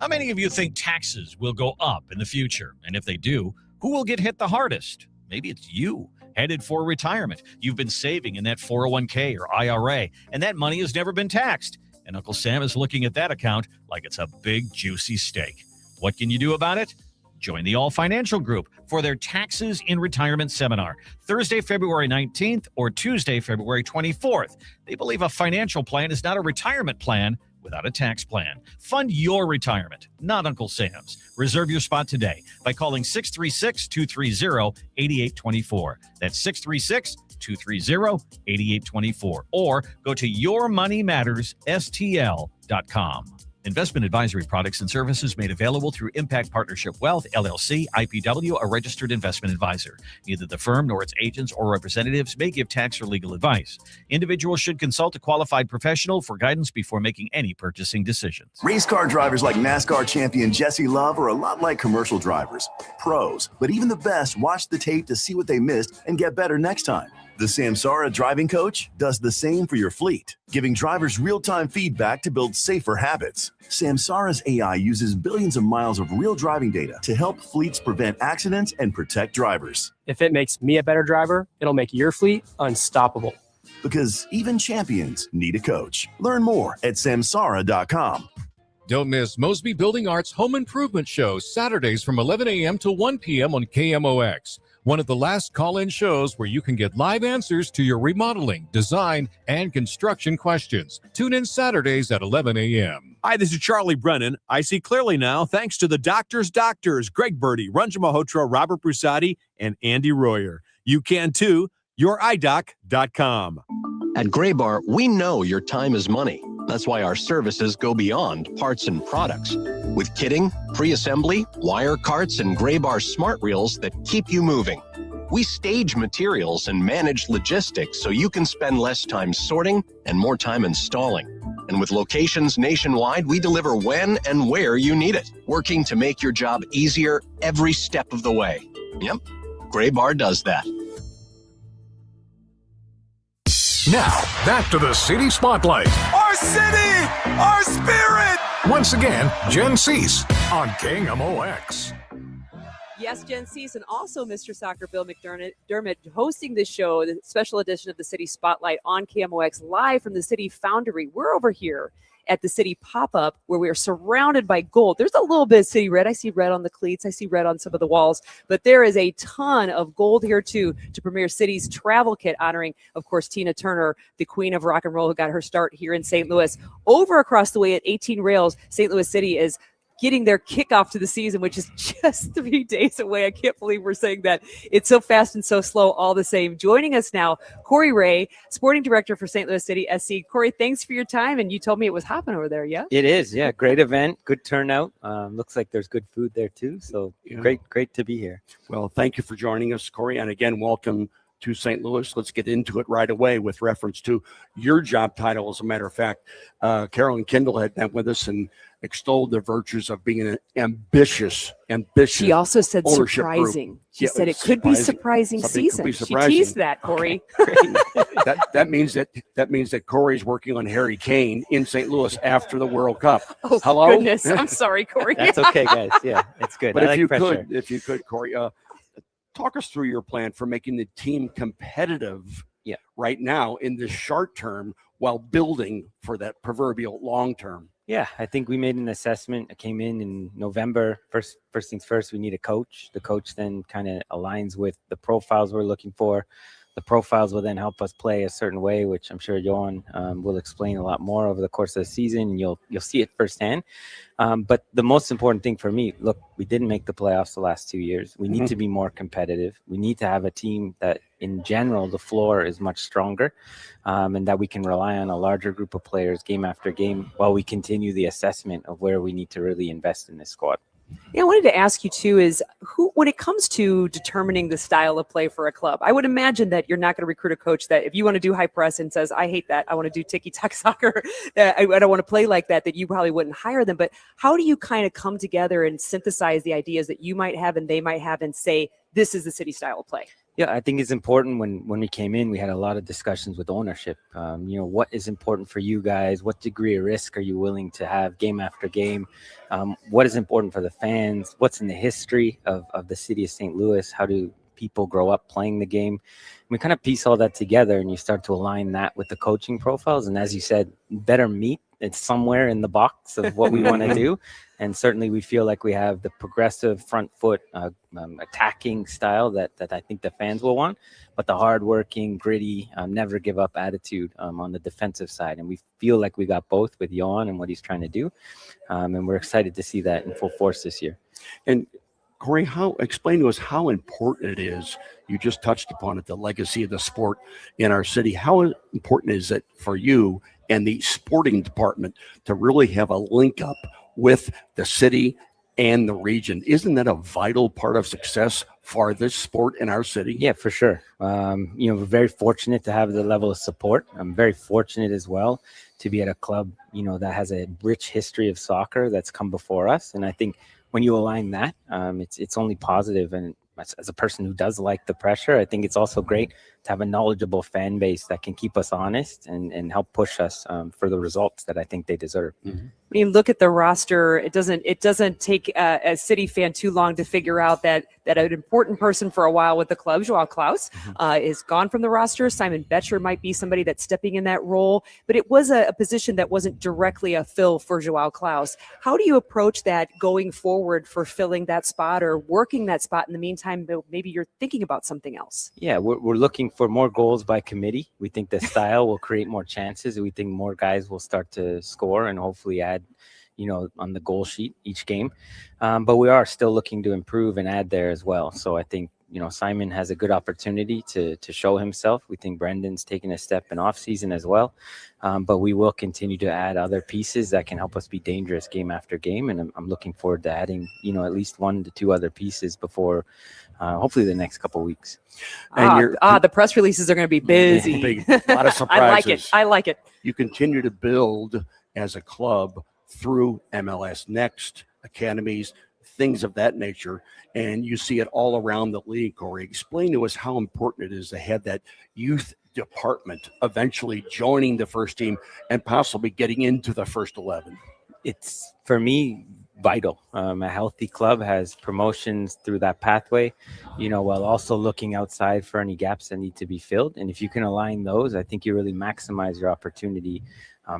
How many of you think taxes will go up in the future? And if they do, who will get hit the hardest? Maybe it's you, headed for retirement. You've been saving in that 401k or IRA, and that money has never been taxed. And Uncle Sam is looking at that account like it's a big, juicy steak. What can you do about it? Join the All Financial Group for their Taxes in Retirement Seminar, Thursday, February 19th or Tuesday, February 24th. They believe a financial plan is not a retirement plan without a tax plan. Fund your retirement, not Uncle Sam's. Reserve your spot today by calling 636-230-8824. That's 636-230-8824. Or go to yourmoneymattersstl.com. Investment advisory products and services made available through Impact Partnership Wealth, LLC, IPW, a registered investment advisor. Neither the firm nor its agents or representatives may give tax or legal advice. Individuals should consult a qualified professional for guidance before making any purchasing decisions. Race car drivers like NASCAR champion Jesse Love are a lot like commercial drivers, pros. But even the best watch the tape to see what they missed and get better next time. The Samsara driving coach does the same for your fleet, giving drivers real-time feedback to build safer habits. Samsara's AI uses billions of miles of real driving data to help fleets prevent accidents and protect drivers. If it makes me a better driver, it'll make your fleet unstoppable. Because even champions need a coach. Learn more at samsara.com. Don't miss Mosby Building Arts Home Improvement Show, Saturdays from 11 a.m. to 1 p.m. on KMOX. One of the last call-in shows where you can get live answers to your remodeling, design, and construction questions. Tune in Saturdays at 11 a.m. Hi, this is Charlie Brennan. I see clearly now thanks to the doctors, Greg Birdie, Ranjan Malhotra, Robert Brusati, and Andy Royer. You can too. YourEyeDoc.com. At Graybar, we know your time is money. That's why our services go beyond parts and products. With kitting, pre-assembly, wire carts, and Graybar smart reels that keep you moving. We stage materials and manage logistics so you can spend less time sorting and more time installing. And with locations nationwide, we deliver when and where you need it, working to make your job easier every step of the way. Yep, Graybar does that. Now, back to the City Spotlight. Our city, our spirit. Once again, Jen Siess on KMOX. Yes, Jen Siess and also Mr. Soccer Bill McDermott hosting this show, the special edition of the City Spotlight on KMOX live from the City Foundry. We're over here at the City Pop-Up where we are surrounded by gold. There's a little bit of city red. I see red on the cleats. I see red on some of the walls. But there is a ton of gold here, too, to premiere City's travel kit honoring, of course, Tina Turner, the queen of rock and roll who got her start here in St. Louis. Over across the way at 18 Rails, St. Louis City is getting their kickoff to the season, which is just 3 days away. I can't believe we're saying that. It's so fast and so slow all the same. Joining us now, Corey Ray, sporting director for St. Louis City SC. Corey, thanks for your time. And you told me it was hopping over there, yeah? It is, yeah. Great event, good turnout. Looks like there's good food there too. So Yeah. great to be here. Well, thank you for joining us, Corey. And again, welcome to St. Louis. Let's get into it right away with reference to your job title. As a matter of fact, Carolyn Kendall had met with us and extolled the virtues of being an ambitious. She also said ownership surprising. group. She Yeah, said it could be surprising Something could season. be She surprising. teased that, Corey. That means that Corey's working on Harry Kane in St. Louis after the World Cup. Oh, Hello? goodness. I'm sorry, Corey. That's okay, guys. Yeah, it's good. But I if like you pressure. could, Corey, talk us through your plan for making the team competitive right now in the short term while building for that proverbial long term. Yeah, I think we made an assessment. I came in November. First things first, we need a coach. The coach then kind of aligns with the profiles we're looking for. The profiles will then help us play a certain way, which I'm sure Johan will explain a lot more over the course of the season. And you'll see it firsthand. But the most important thing for me, look, we didn't make the playoffs the last 2 years. We need to be more competitive. We need to have a team that, in general, the floor is much stronger, and that we can rely on a larger group of players game after game while we continue the assessment of where we need to really invest in this squad. Yeah, I wanted to ask you too, is who, when it comes to determining the style of play for a club, I would imagine that you're not going to recruit a coach that if you want to do high press and says, I hate that, I want to do tiki-taka soccer, that I don't want to play like that you probably wouldn't hire them. But how do you kind of come together and synthesize the ideas that you might have and they might have and say, this is the City style of play? Yeah, I think it's important when we came in, we had a lot of discussions with ownership. What is important for you guys? What degree of risk are you willing to have game after game? What is important for the fans? What's in the history of the city of St. Louis? How do people grow up playing the game? We kind of piece all that together and you start to align that with the coaching profiles. And as you said, better meet. It's somewhere in the box of what we want to do. And certainly we feel like we have the progressive front foot attacking style that I think the fans will want, but the hardworking, gritty, never give up attitude on the defensive side. And we feel like we got both with Jan and what he's trying to do. And we're excited to see that in full force this year. And Corey, explain to us how important it is. You just touched upon it, the legacy of the sport in our city. How important is it for you and the sporting department to really have a link up with the city and the region? Isn't that a vital part of success for this sport in our city? Yeah, for sure. We're very fortunate to have the level of support. I'm very fortunate as well to be at a club, that has a rich history of soccer that's come before us. And I think when you align that, it's only positive. And as a person who does like the pressure, I think it's also great to have a knowledgeable fan base that can keep us honest and help push us for the results that I think they deserve. Mm-hmm. When you look at the roster, it doesn't take a City fan too long to figure out that an important person for a while with the club, Joao Klaus, is gone from the roster. Simon Betcher might be somebody that's stepping in that role, but it was a position that wasn't directly a fill for Joao Klaus. How do you approach that going forward for filling that spot or working that spot in the meantime? Maybe you're thinking about something else. Yeah, we're looking for more goals by committee. We think the style will create more chances. We think more guys will start to score and hopefully add, on the goal sheet each game. But we are still looking to improve and add there as well. So I think, Simon has a good opportunity to show himself. We think Brendan's taken a step in off season as well. But we will continue to add other pieces that can help us be dangerous game after game. And I'm looking forward to adding, at least 1 to 2 other pieces before hopefully the next couple of weeks. The press releases are going to be busy. A lot of surprises. I like it. You continue to build as a club through MLS Next, academies, things of that nature, and you see it all around the league. Corey, explain to us how important it is to have that youth department eventually joining the first team and possibly getting into the first 11. It's, for me, vital. A healthy club has promotions through that pathway, while also looking outside for any gaps that need to be filled. And if you can align those, I think you really maximize your opportunity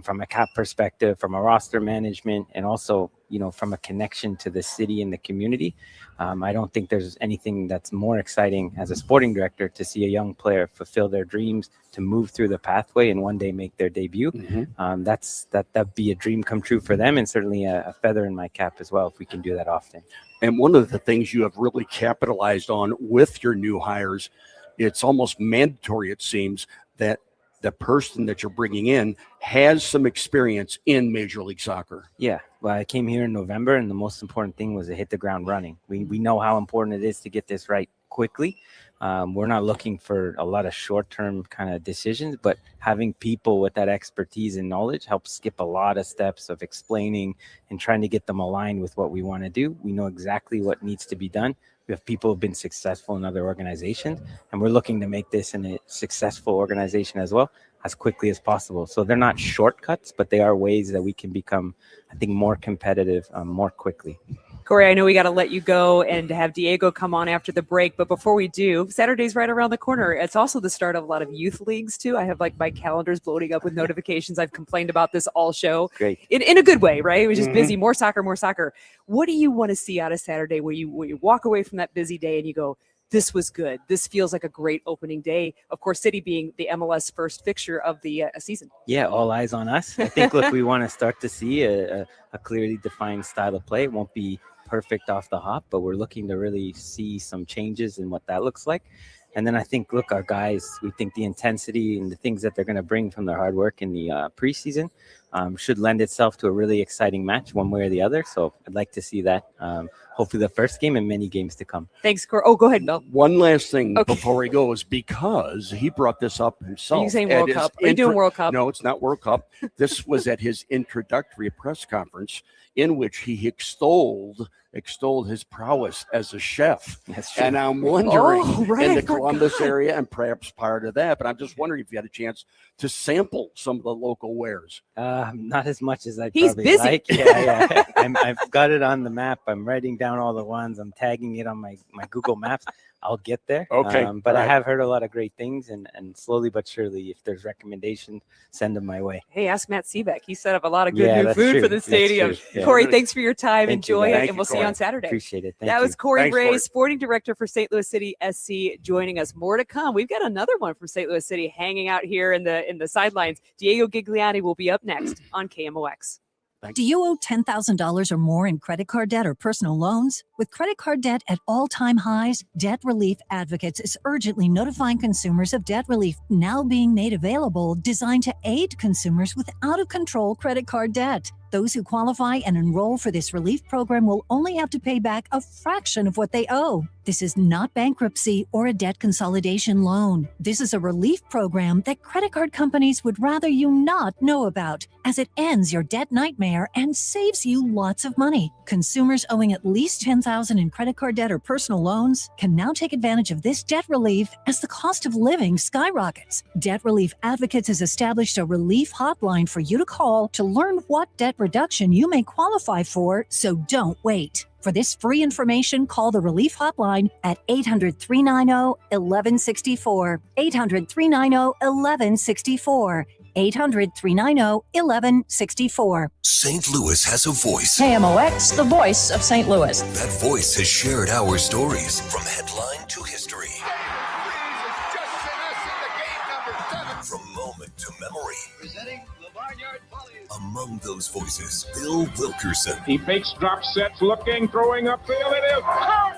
from a cap perspective, from a roster management, and also, from a connection to the city and the community. I don't think there's anything that's more exciting as a sporting director to see a young player fulfill their dreams, to move through the pathway and one day make their debut. Mm-hmm. That'd be a dream come true for them, and certainly a feather in my cap as well if we can do that often. And one of the things you have really capitalized on with your new hires, it's almost mandatory, it seems, that the person that you're bringing in has some experience in Major League Soccer. Yeah, well, I came here in November, and the most important thing was to hit the ground running. We know how important it is to get this right quickly. We're not looking for a lot of short-term kind of decisions, but having people with that expertise and knowledge helps skip a lot of steps of explaining and trying to get them aligned with what we want to do. We know exactly what needs to be done. We have people who've been successful in other organizations, and we're looking to make this in a successful organization as well as quickly as possible. So they're not shortcuts, but they are ways that we can become, I think, more competitive more quickly. Corey, I know we got to let you go and have Diego come on after the break. But before we do, Saturday's right around the corner. It's also the start of a lot of youth leagues, too. I have my calendars bloating up with notifications. I've complained about this all show. Great. In a good way, right? It was just busy. More soccer, more soccer. What do you want to see out of Saturday where you walk away from that busy day and you go, this was good. This feels like a great opening day. Of course, City being the MLS first fixture of the season. Yeah, all eyes on us. I think, look, we want to start to see a clearly defined style of play. It won't be perfect off the hop, but we're looking to really see some changes in what that looks like. And then I think, look, our guys, we think the intensity and the things that they're going to bring from their hard work in the preseason should lend itself to a really exciting match one way or the other. So I'd like to see that, hopefully the first game and many games to come. Thanks, Corey. Oh, go ahead, Bill. One last thing before he goes, because he brought this up himself. Are you saying World Cup? Are you doing World Cup? No, it's not World Cup. This was at his introductory press conference in which he extolled his prowess as a chef. And I'm wondering in the Columbus area and perhaps prior to that, but I'm just wondering if you had a chance to sample some of the local wares. Not as much as I'd He's probably busy. like. Yeah. I've got it on the map. I'm writing down all the ones. I'm tagging it on my Google Maps. I'll get there. Okay. But All I right. have heard a lot of great things, and slowly but surely, if there's recommendations, send them my way. Hey, ask Matt Seebeck. He set up a lot of good Yeah, new that's food true. for the That's stadium. true. Yeah. Corey, thanks for your time. Thank you, Enjoy guys. it, and we'll see you on Saturday. Appreciate it. That Thank was you. Corey Thanks, Ray, Corey. sporting director for St. Louis City SC, joining us. More to come. We've got another one from St. Louis City hanging out here in the sidelines. Diego Gigliani will be up next on KMOX. Do you owe $10,000 or more in credit card debt or personal loans? With credit card debt at all-time highs, Debt Relief Advocates is urgently notifying consumers of debt relief now being made available, designed to aid consumers with out-of-control credit card debt. Those who qualify and enroll for this relief program will only have to pay back a fraction of what they owe. This is not bankruptcy or a debt consolidation loan. This is a relief program that credit card companies would rather you not know about, as it ends your debt nightmare and saves you lots of money. Consumers owing at least $10,000 in credit card debt or personal loans can now take advantage of this debt relief as the cost of living skyrockets. Debt Relief Advocates has established a relief hotline for you to call to learn what debt reduction you may qualify for, so don't wait. For this free information, call the Relief Hotline at 800-390-1164. 800-390-1164. 800-390-1164. St. Louis has a voice. KMOX, the voice of St. Louis. That voice has shared our stories from headline to history. From moment to memory. Presenting the Barnyard Volleys. Among those voices, Bill Wilkerson. He fakes, drop sets, looking, throwing upfield. It is.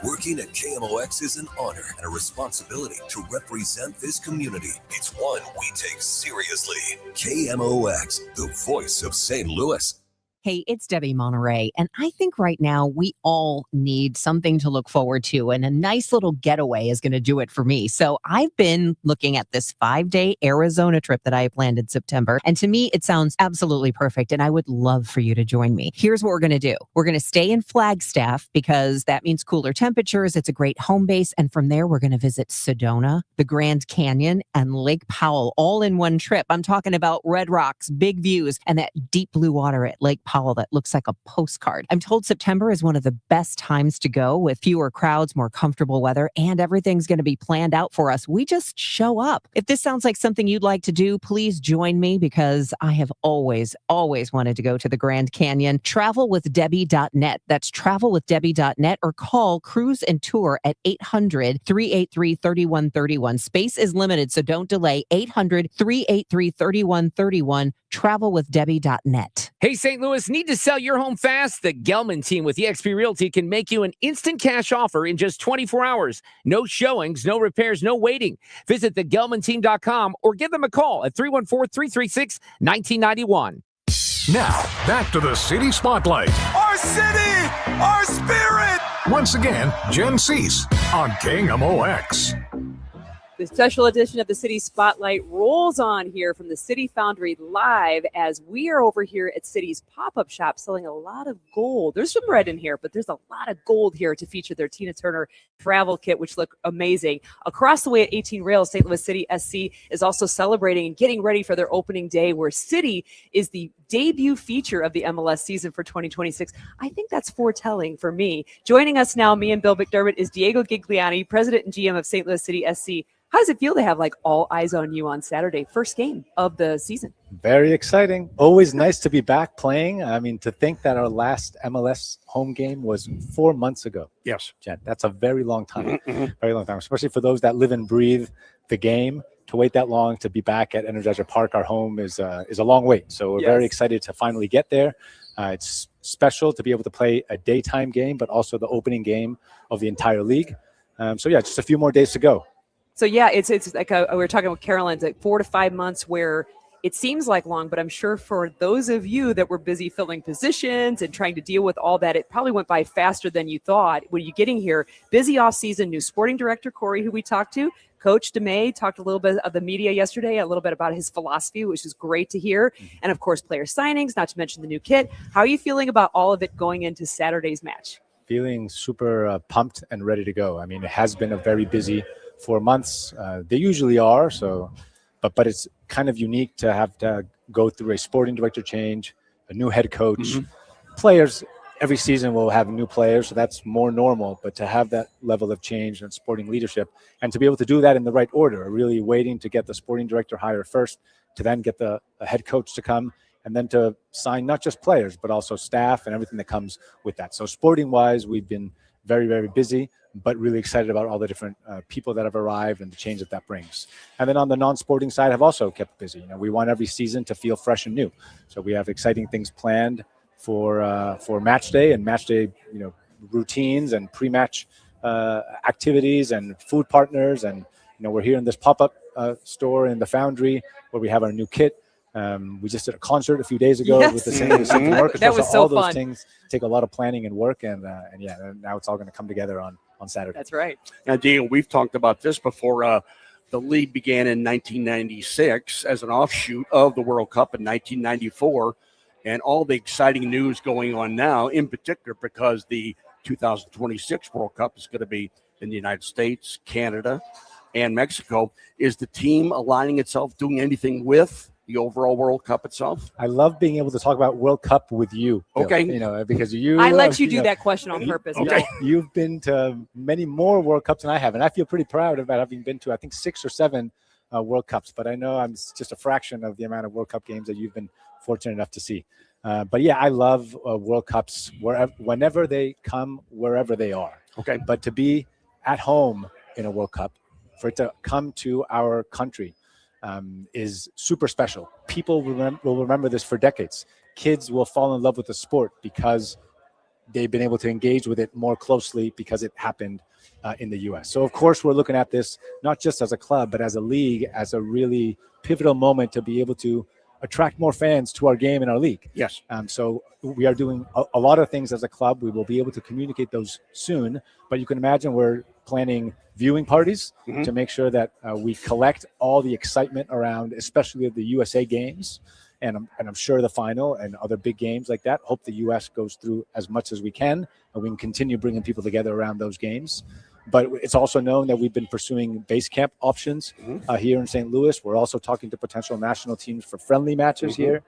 Working at KMOX is an honor and a responsibility to represent this community. It's one we take seriously. KMOX, the voice of St. Louis. Hey, it's Debbie Monterey, and I think right now we all need something to look forward to, and a nice little getaway is going to do it for me. So I've been looking at this 5-day Arizona trip that I planned in September, and to me, it sounds absolutely perfect, and I would love for you to join me. Here's what we're going to do. We're going to stay in Flagstaff because that means cooler temperatures. It's a great home base, and from there, we're going to visit Sedona, the Grand Canyon, and Lake Powell all in one trip. I'm talking about red rocks, big views, and that deep blue water at Lake Powell that looks like a postcard. I'm told September is one of the best times to go, with fewer crowds, more comfortable weather, and everything's going to be planned out for us. We just show up. If this sounds like something you'd like to do, please join me, because I have always wanted to go to the Grand Canyon. Travelwithdebbie.net. That's travelwithdebbie.net, or call Cruise and Tour at 800-383-3131. Space is limited, so don't delay. 800-383-3131. Travelwithdebbie.net. Hey, St. Louis, need to sell your home fast? The Gelman team with eXp Realty can make you an instant cash offer in just 24 hours. No showings, no repairs, no waiting. Visit thegelmanteam.com or give them a call at 314-336-1991. Now, back to the City Spotlight. Our city, our spirit. Once again, Jen Siess on KMOX. The special edition of the City Spotlight rolls on here from the City Foundry live, as we are over here at City's pop-up shop selling a lot of gold. There's some red in here, but there's a lot of gold here to feature their Tina Turner travel kit, which look amazing. Across the way at 18 Rails, St. Louis City SC is also celebrating and getting ready for their opening day, where City is the debut feature of the MLS season for 2026. I think that's foretelling for me. Joining us now, me and Bill McDermott, is Diego Gigliani, President and GM of St. Louis City SC. How does it feel to have like all eyes on you on Saturday, first game of the season? Very exciting. Always nice to be back playing. I mean, to think that our last MLS home game was 4 months ago. Yes. Jen, that's a very long time. Very long time, especially for those that live and breathe the game. To wait that long to be back at Energizer Park, our home, is a long wait. So we're very excited to finally get there. It's special to be able to play a daytime game, but also the opening game of the entire league. So yeah, just a few more days to go. So yeah, it's like we were talking with Carolyn, it's like 4 to 5 months, where it seems like long, but I'm sure for those of you that were busy filling positions and trying to deal with all that, it probably went by faster than you thought. When you getting here, busy off season, new sporting director Corey, who we talked to, Coach DeMay talked a little bit of the media yesterday, a little bit about his philosophy, which is great to hear. And of course, player signings, not to mention the new kit. How are you feeling about all of it going into Saturday's match? Feeling super pumped and ready to go. I mean, it has been a very busy 4 months. They usually are, so, but it's kind of unique to have to go through a sporting director change, a new head coach, players every season we'll have new players, so that's more normal. But to have that level of change and sporting leadership, and to be able to do that in the right order, really waiting to get the sporting director hired first, to then get the head coach to come, and then to sign not just players, but also staff and everything that comes with that. So sporting-wise, we've been very, very busy, but really excited about all the different people that have arrived and the change that brings. And then on the non-sporting side, have also kept busy. We want every season to feel fresh and new. So we have exciting things planned for match day and match day, routines and pre-match activities and food partners. And, we're here in this pop-up store in the Foundry where we have our new kit. We just did a concert a few days ago with the Symphony Orchestra. That was so all fun. those things take a lot of planning and work, and now it's all going to come together on Saturday. That's right. Now, Diego, we've talked about this before. The league began in 1996 as an offshoot of the World Cup in 1994, and all the exciting news going on now, in particular because the 2026 World Cup is going to be in the United States, Canada, and Mexico. Is the team aligning itself, doing anything with the overall World Cup itself? I love being able to talk about World Cup with you, Bill, okay. Because you. I let you do that question on purpose. Okay. You've been to many more World Cups than I have, and I feel pretty proud about having been to, I think, 6 or 7 World Cups. But I know I'm just a fraction of the amount of World Cup games that you've been fortunate enough to see. But yeah, I love World Cups whenever they come, wherever they are. Okay. But to be at home in a World Cup, for it to come to our country, is super special. People will remember this for decades. Kids will fall in love with the sport because they've been able to engage with it more closely because it happened in the U.S. So, of course, we're looking at this not just as a club, but as a league, as a really pivotal moment to be able to attract more fans to our game and our league. Yes. So we are doing a lot of things as a club. We will be able to communicate those soon, but you can imagine we're planning viewing parties to make sure that we collect all the excitement around, especially the USA games, and I'm sure the final and other big games like that. Hope the US goes through as much as we can, and we can continue bringing people together around those games. But it's also known that we've been pursuing base camp options here in St. Louis. We're also talking to potential national teams for friendly matches here,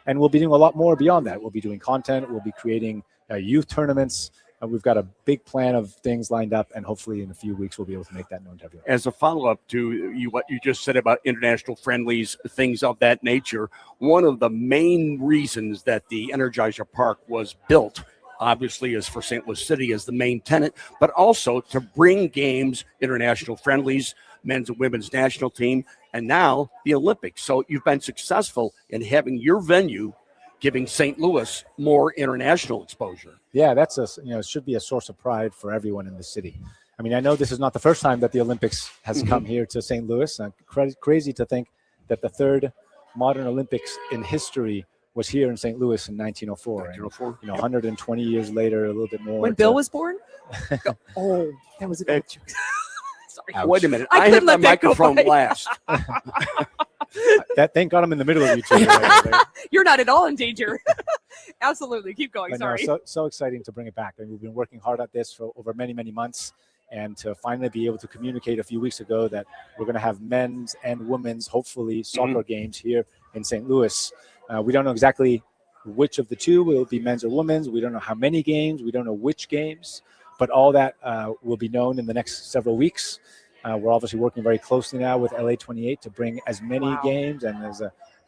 and we'll be doing a lot more beyond that. We'll be doing content. We'll be creating youth tournaments. We've got a big plan of things lined up, and hopefully in a few weeks we'll be able to make that known to everyone. As a follow-up to what you just said about international friendlies, things of that nature, one of the main reasons that the Energizer Park was built, obviously, is for St. Louis City as the main tenant, but also to bring games, international friendlies, men's and women's national team, and now the Olympics. So you've been successful in having your venue giving St. Louis more international exposure. Yeah, that's it should be a source of pride for everyone in the city. I mean, I know this is not the first time that the Olympics has come here to St. Louis. Crazy to think that the third modern Olympics in history was here in St. Louis in 1904. 1904. And, 120 years later, a little bit more. When Bill was born? Oh, that was a good joke. Sorry. Wait a minute. I have my microphone last. Thank God I'm in the middle of you two. Right? You're not at all in danger. Absolutely. Keep going. But Sorry. No, so exciting to bring it back. And we've been working hard at this for over many, many months. And to finally be able to communicate a few weeks ago that we're going to have men's and women's, hopefully, soccer games here in St. Louis. We don't know exactly which of the two will be men's or women's. We don't know how many games. We don't know which games. But all that will be known in the next several weeks. We're obviously working very closely now with LA28 to bring as many games and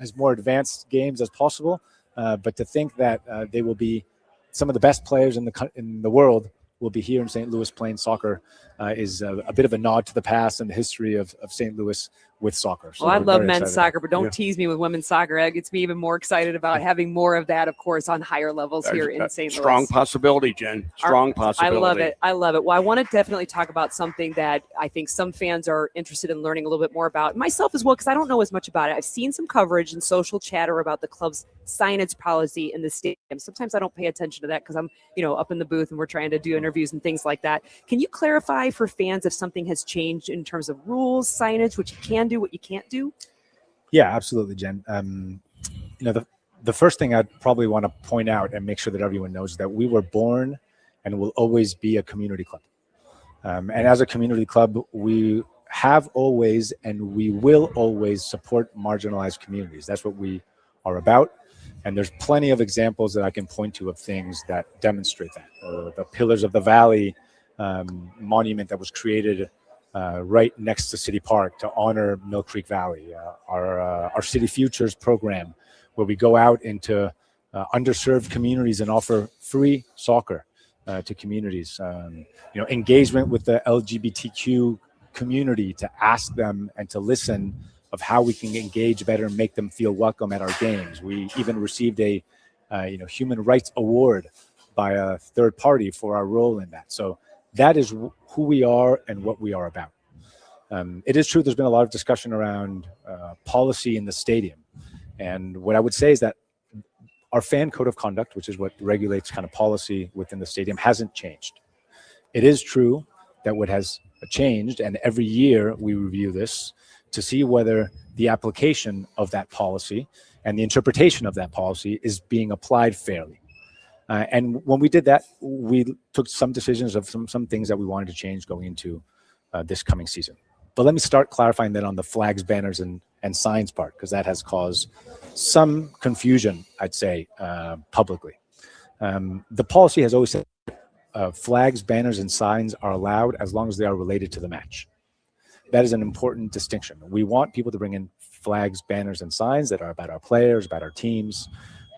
as more advanced games as possible. But to think that they will be some of the best players in the world will be here in St. Louis playing soccer is a bit of a nod to the past and the history of St. Louis with soccer. So well, I love men's soccer, but don't tease me with women's soccer. That gets me even more excited about having more of that, of course, on higher levels here in St. Louis. Strong possibility, Jen. Strong possibility. I love it. I love it. Well, I want to definitely talk about something that I think some fans are interested in learning a little bit more about, myself as well, because I don't know as much about it. I've seen some coverage and social chatter about the club's signage policy in the stadium. Sometimes I don't pay attention to that because I'm, up in the booth and we're trying to do interviews and things like that. Can you clarify for fans if something has changed in terms of rules, signage, what you can do, what you can't do? Yeah, absolutely, Jen. The first thing I'd probably want to point out and make sure that everyone knows is that we were born and will always be a community club. And as a community club, we have always and we will always support marginalized communities. That's what we are about. And there's plenty of examples that I can point to of things that demonstrate that. The Pillars of the Valley monument that was created right next to City Park to honor Mill Creek Valley. Our City Futures program, where we go out into underserved communities and offer free soccer to communities. Engagement with the LGBTQ community to ask them and to listen of how we can engage better and make them feel welcome at our games. We even received a human rights award by a third party for our role in that. So that is who we are and what we are about. It is true there's been a lot of discussion around policy in the stadium. And what I would say is that our fan code of conduct, which is what regulates kind of policy within the stadium, hasn't changed. It is true that what has changed, and every year we review this to see whether the application of that policy and the interpretation of that policy is being applied fairly. And when we did that, we took some decisions of some things that we wanted to change going into this coming season. But let me start clarifying that on the flags, banners, and signs part, because that has caused some confusion, I'd say, publicly. The policy has always said flags, banners, and signs are allowed as long as they are related to the match. That is an important distinction. We want people to bring in flags, banners, and signs that are about our players, about our teams.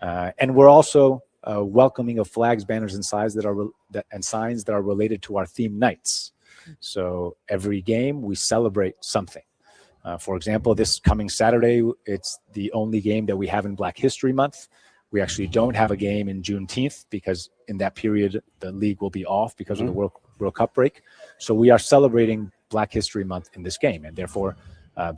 And we're also welcoming of flags, banners, and signs that are related to our theme nights. So every game we celebrate something. For example, this coming Saturday, it's the only game that we have in Black History Month. We actually don't have a game in Juneteenth because in that period the league will be off because of the World Cup break. So we are celebrating Black History Month in this game, and therefore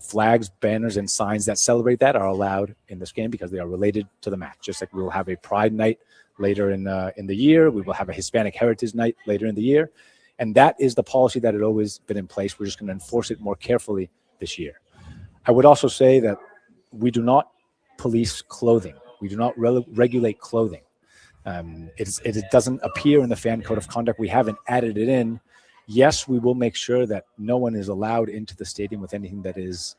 flags, banners, and signs that celebrate that are allowed in this game because they are related to the match. Just like we will have a Pride Night later in the year, we will have a Hispanic Heritage Night later in the year, and that is the policy that had always been in place. We're just going to enforce it more carefully this year. I would also say that we do not police clothing. We do not regulate clothing. It doesn't appear in the fan code of conduct. We haven't added it in. Yes, we will make sure that no one is allowed into the stadium with anything that is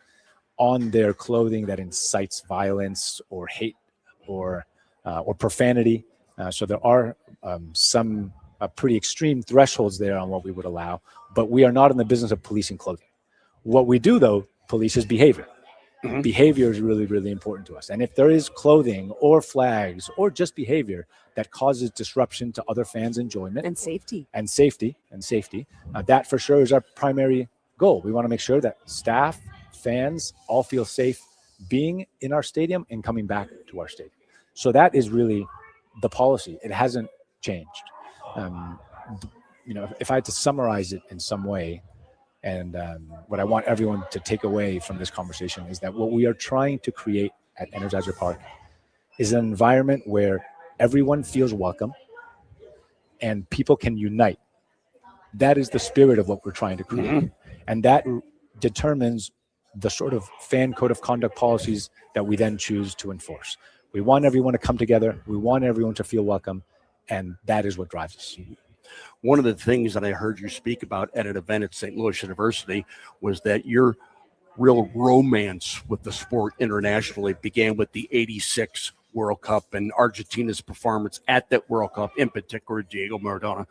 on their clothing that incites violence or hate or profanity. So there are some pretty extreme thresholds there on what we would allow, but we are not in the business of policing clothing. What we do, though, police is behavior. Behavior is really, really important to us. And if there is clothing or flags or just behavior that causes disruption to other fans' enjoyment and safety, that for sure is our primary goal. We want to make sure that staff, fans all feel safe being in our stadium and coming back to our stadium. So that is really the policy. It hasn't changed. If I had to summarize it in some way, and what I want everyone to take away from this conversation is that what we are trying to create at Energizer Park is an environment where everyone feels welcome and people can unite. That is the spirit of what we're trying to create. And that determines the sort of fan code of conduct policies that we then choose to enforce. We want everyone to come together. We want everyone to feel welcome. And that is what drives us. One of the things that I heard you speak about at an event at St. Louis University was that your real romance with the sport internationally began with the '86 World Cup and Argentina's performance at that World Cup, in particular Diego Maradona.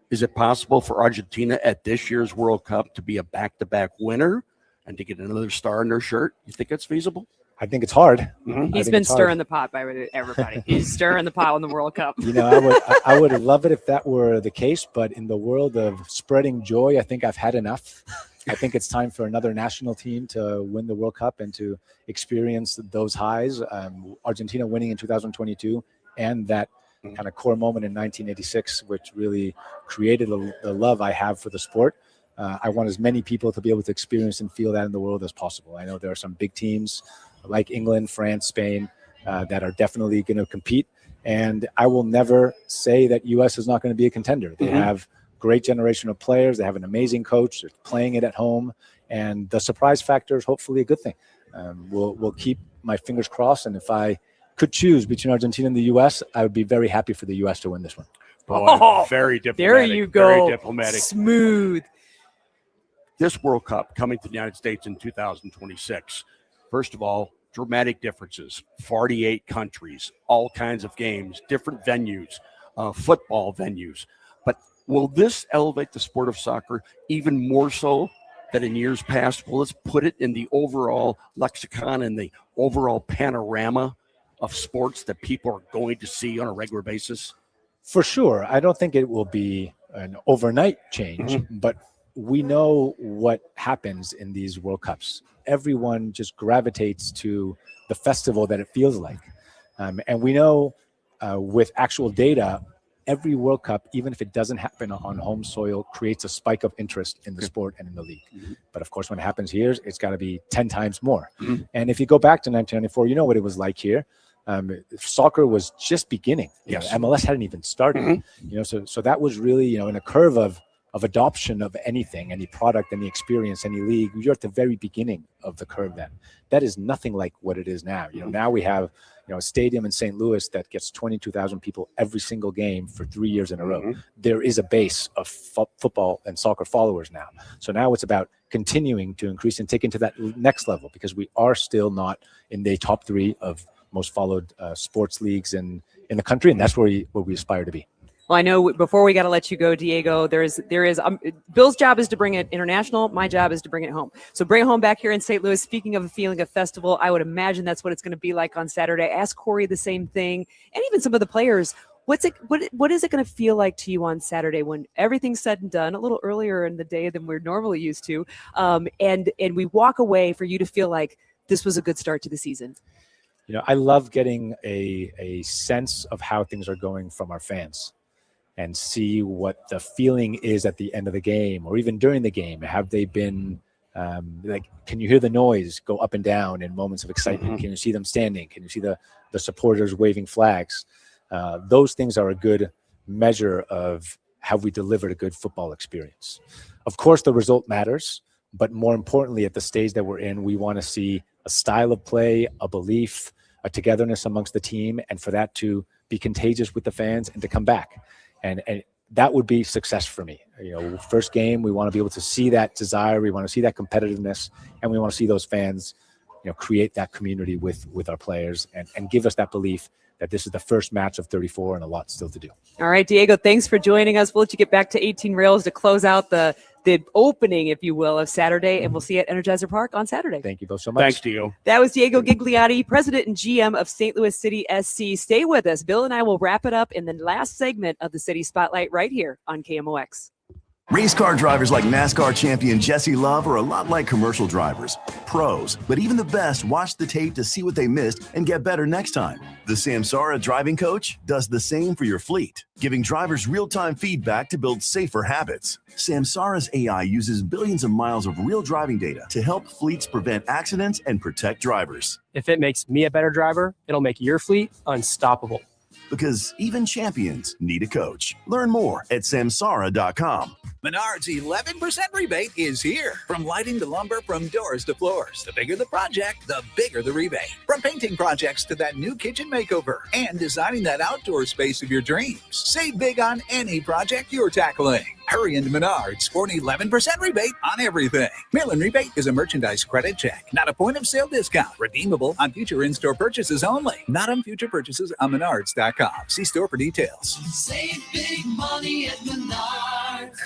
Is it possible for Argentina at this year's World Cup to be a back-to-back winner and to get another star in their shirt? You think that's feasible? I think it's hard. He's been stirring the pot by everybody. He's stirring the pot on the World Cup. I would love it if that were the case, but in the world of spreading joy, I think I've had enough. I think it's time for another national team to win the World Cup and to experience those highs. Argentina winning in 2022 and that kind of core moment in 1986, which really created the love I have for the sport. I want as many people to be able to experience and feel that in the world as possible. I know there are some big teams like England, France, Spain, that are definitely going to compete. And I will never say that U.S. is not going to be a contender. They have great generation of players. They have an amazing coach. They're playing it at home. And the surprise factor is hopefully a good thing. We'll keep my fingers crossed. And if I could choose between Argentina and the U.S., I would be very happy for the U.S. to win this one. Very diplomatic. There you go. Very diplomatic. Smooth. This World Cup coming to the United States in 2026. First of all, dramatic differences, 48 countries, all kinds of games, different venues, football venues. But will this elevate the sport of soccer even more so than in years past? Will let's put it in the overall lexicon and the overall panorama of sports that people are going to see on a regular basis? For sure. I don't think it will be an overnight change, but we know what happens in these World Cups. Everyone just gravitates to the festival that it feels like. And we know with actual data, every World Cup, even if it doesn't happen on home soil, creates a spike of interest in the sport and in the league. But of course, when it happens here, it's got to be 10 times more. And if you go back to 1994, you know what it was like here. Soccer was just beginning. Yes. MLS hadn't even started. So that was really, in a curve of adoption of anything, any product, any experience, any league. You're at the very beginning of the curve then. That is nothing like what it is now. Now we have a stadium in St. Louis that gets 22,000 people every single game for 3 years in a row. There is a base of football and soccer followers now. So now it's about continuing to increase and take into that next level, because we are still not in the top 3 of most followed sports leagues in the country, and that's where we aspire to be. Well, I know before we got to let you go, Diego, there is Bill's job is to bring it international. My job is to bring it home. So bring it home back here in St. Louis. Speaking of a feeling of festival, I would imagine that's what it's going to be like on Saturday. Ask Corey the same thing, and even some of the players. What is it going to feel like to you on Saturday when everything's said and done, a little earlier in the day than we're normally used to, and we walk away for you to feel like this was a good start to the season? I love getting a sense of how things are going from our fans, and see what the feeling is at the end of the game or even during the game. Have they been can you hear the noise go up and down in moments of excitement? Can you see them standing? Can you see the supporters waving flags? Those things are a good measure of have we delivered a good football experience. Of course, the result matters, but more importantly, at the stage that we're in, we want to see a style of play, a belief, a togetherness amongst the team, and for that to be contagious with the fans and to come back. And that would be success for me. First game, we want to be able to see that desire. We want to see that competitiveness, and we want to see those fans, create that community with our players and give us that belief that this is the first match of 34 and a lot still to do. All right, Diego, thanks for joining us. We'll let you get back to 18 Rails to close out the opening, if you will, of Saturday, and we'll see you at Energizer Park on Saturday. Thank you both so much. Thanks, Diego. That was Diego Gigliotti, President and GM of St. Louis City SC. Stay with us. Bill and I will wrap it up in the last segment of the City Spotlight right here on KMOX. Race car drivers like NASCAR champion Jesse Love are a lot like commercial drivers, pros, but even the best watch the tape to see what they missed and get better next time. The Samsara driving coach does the same for your fleet, giving drivers real-time feedback to build safer habits. Samsara's AI uses billions of miles of real driving data to help fleets prevent accidents and protect drivers. If it makes me a better driver, it'll make your fleet unstoppable. Because even champions need a coach. Learn more at samsara.com. Menards' 11% rebate is here. From lighting to lumber, from doors to floors. The bigger the project, the bigger the rebate. From painting projects to that new kitchen makeover and designing that outdoor space of your dreams. Save big on any project you're tackling. Hurry into Menards for an 11% rebate on everything. Mail-in rebate is a merchandise credit check, not a point-of-sale discount. Redeemable on future in-store purchases only. Not on future purchases on Menards.com. See store for details. Save big money at Menards.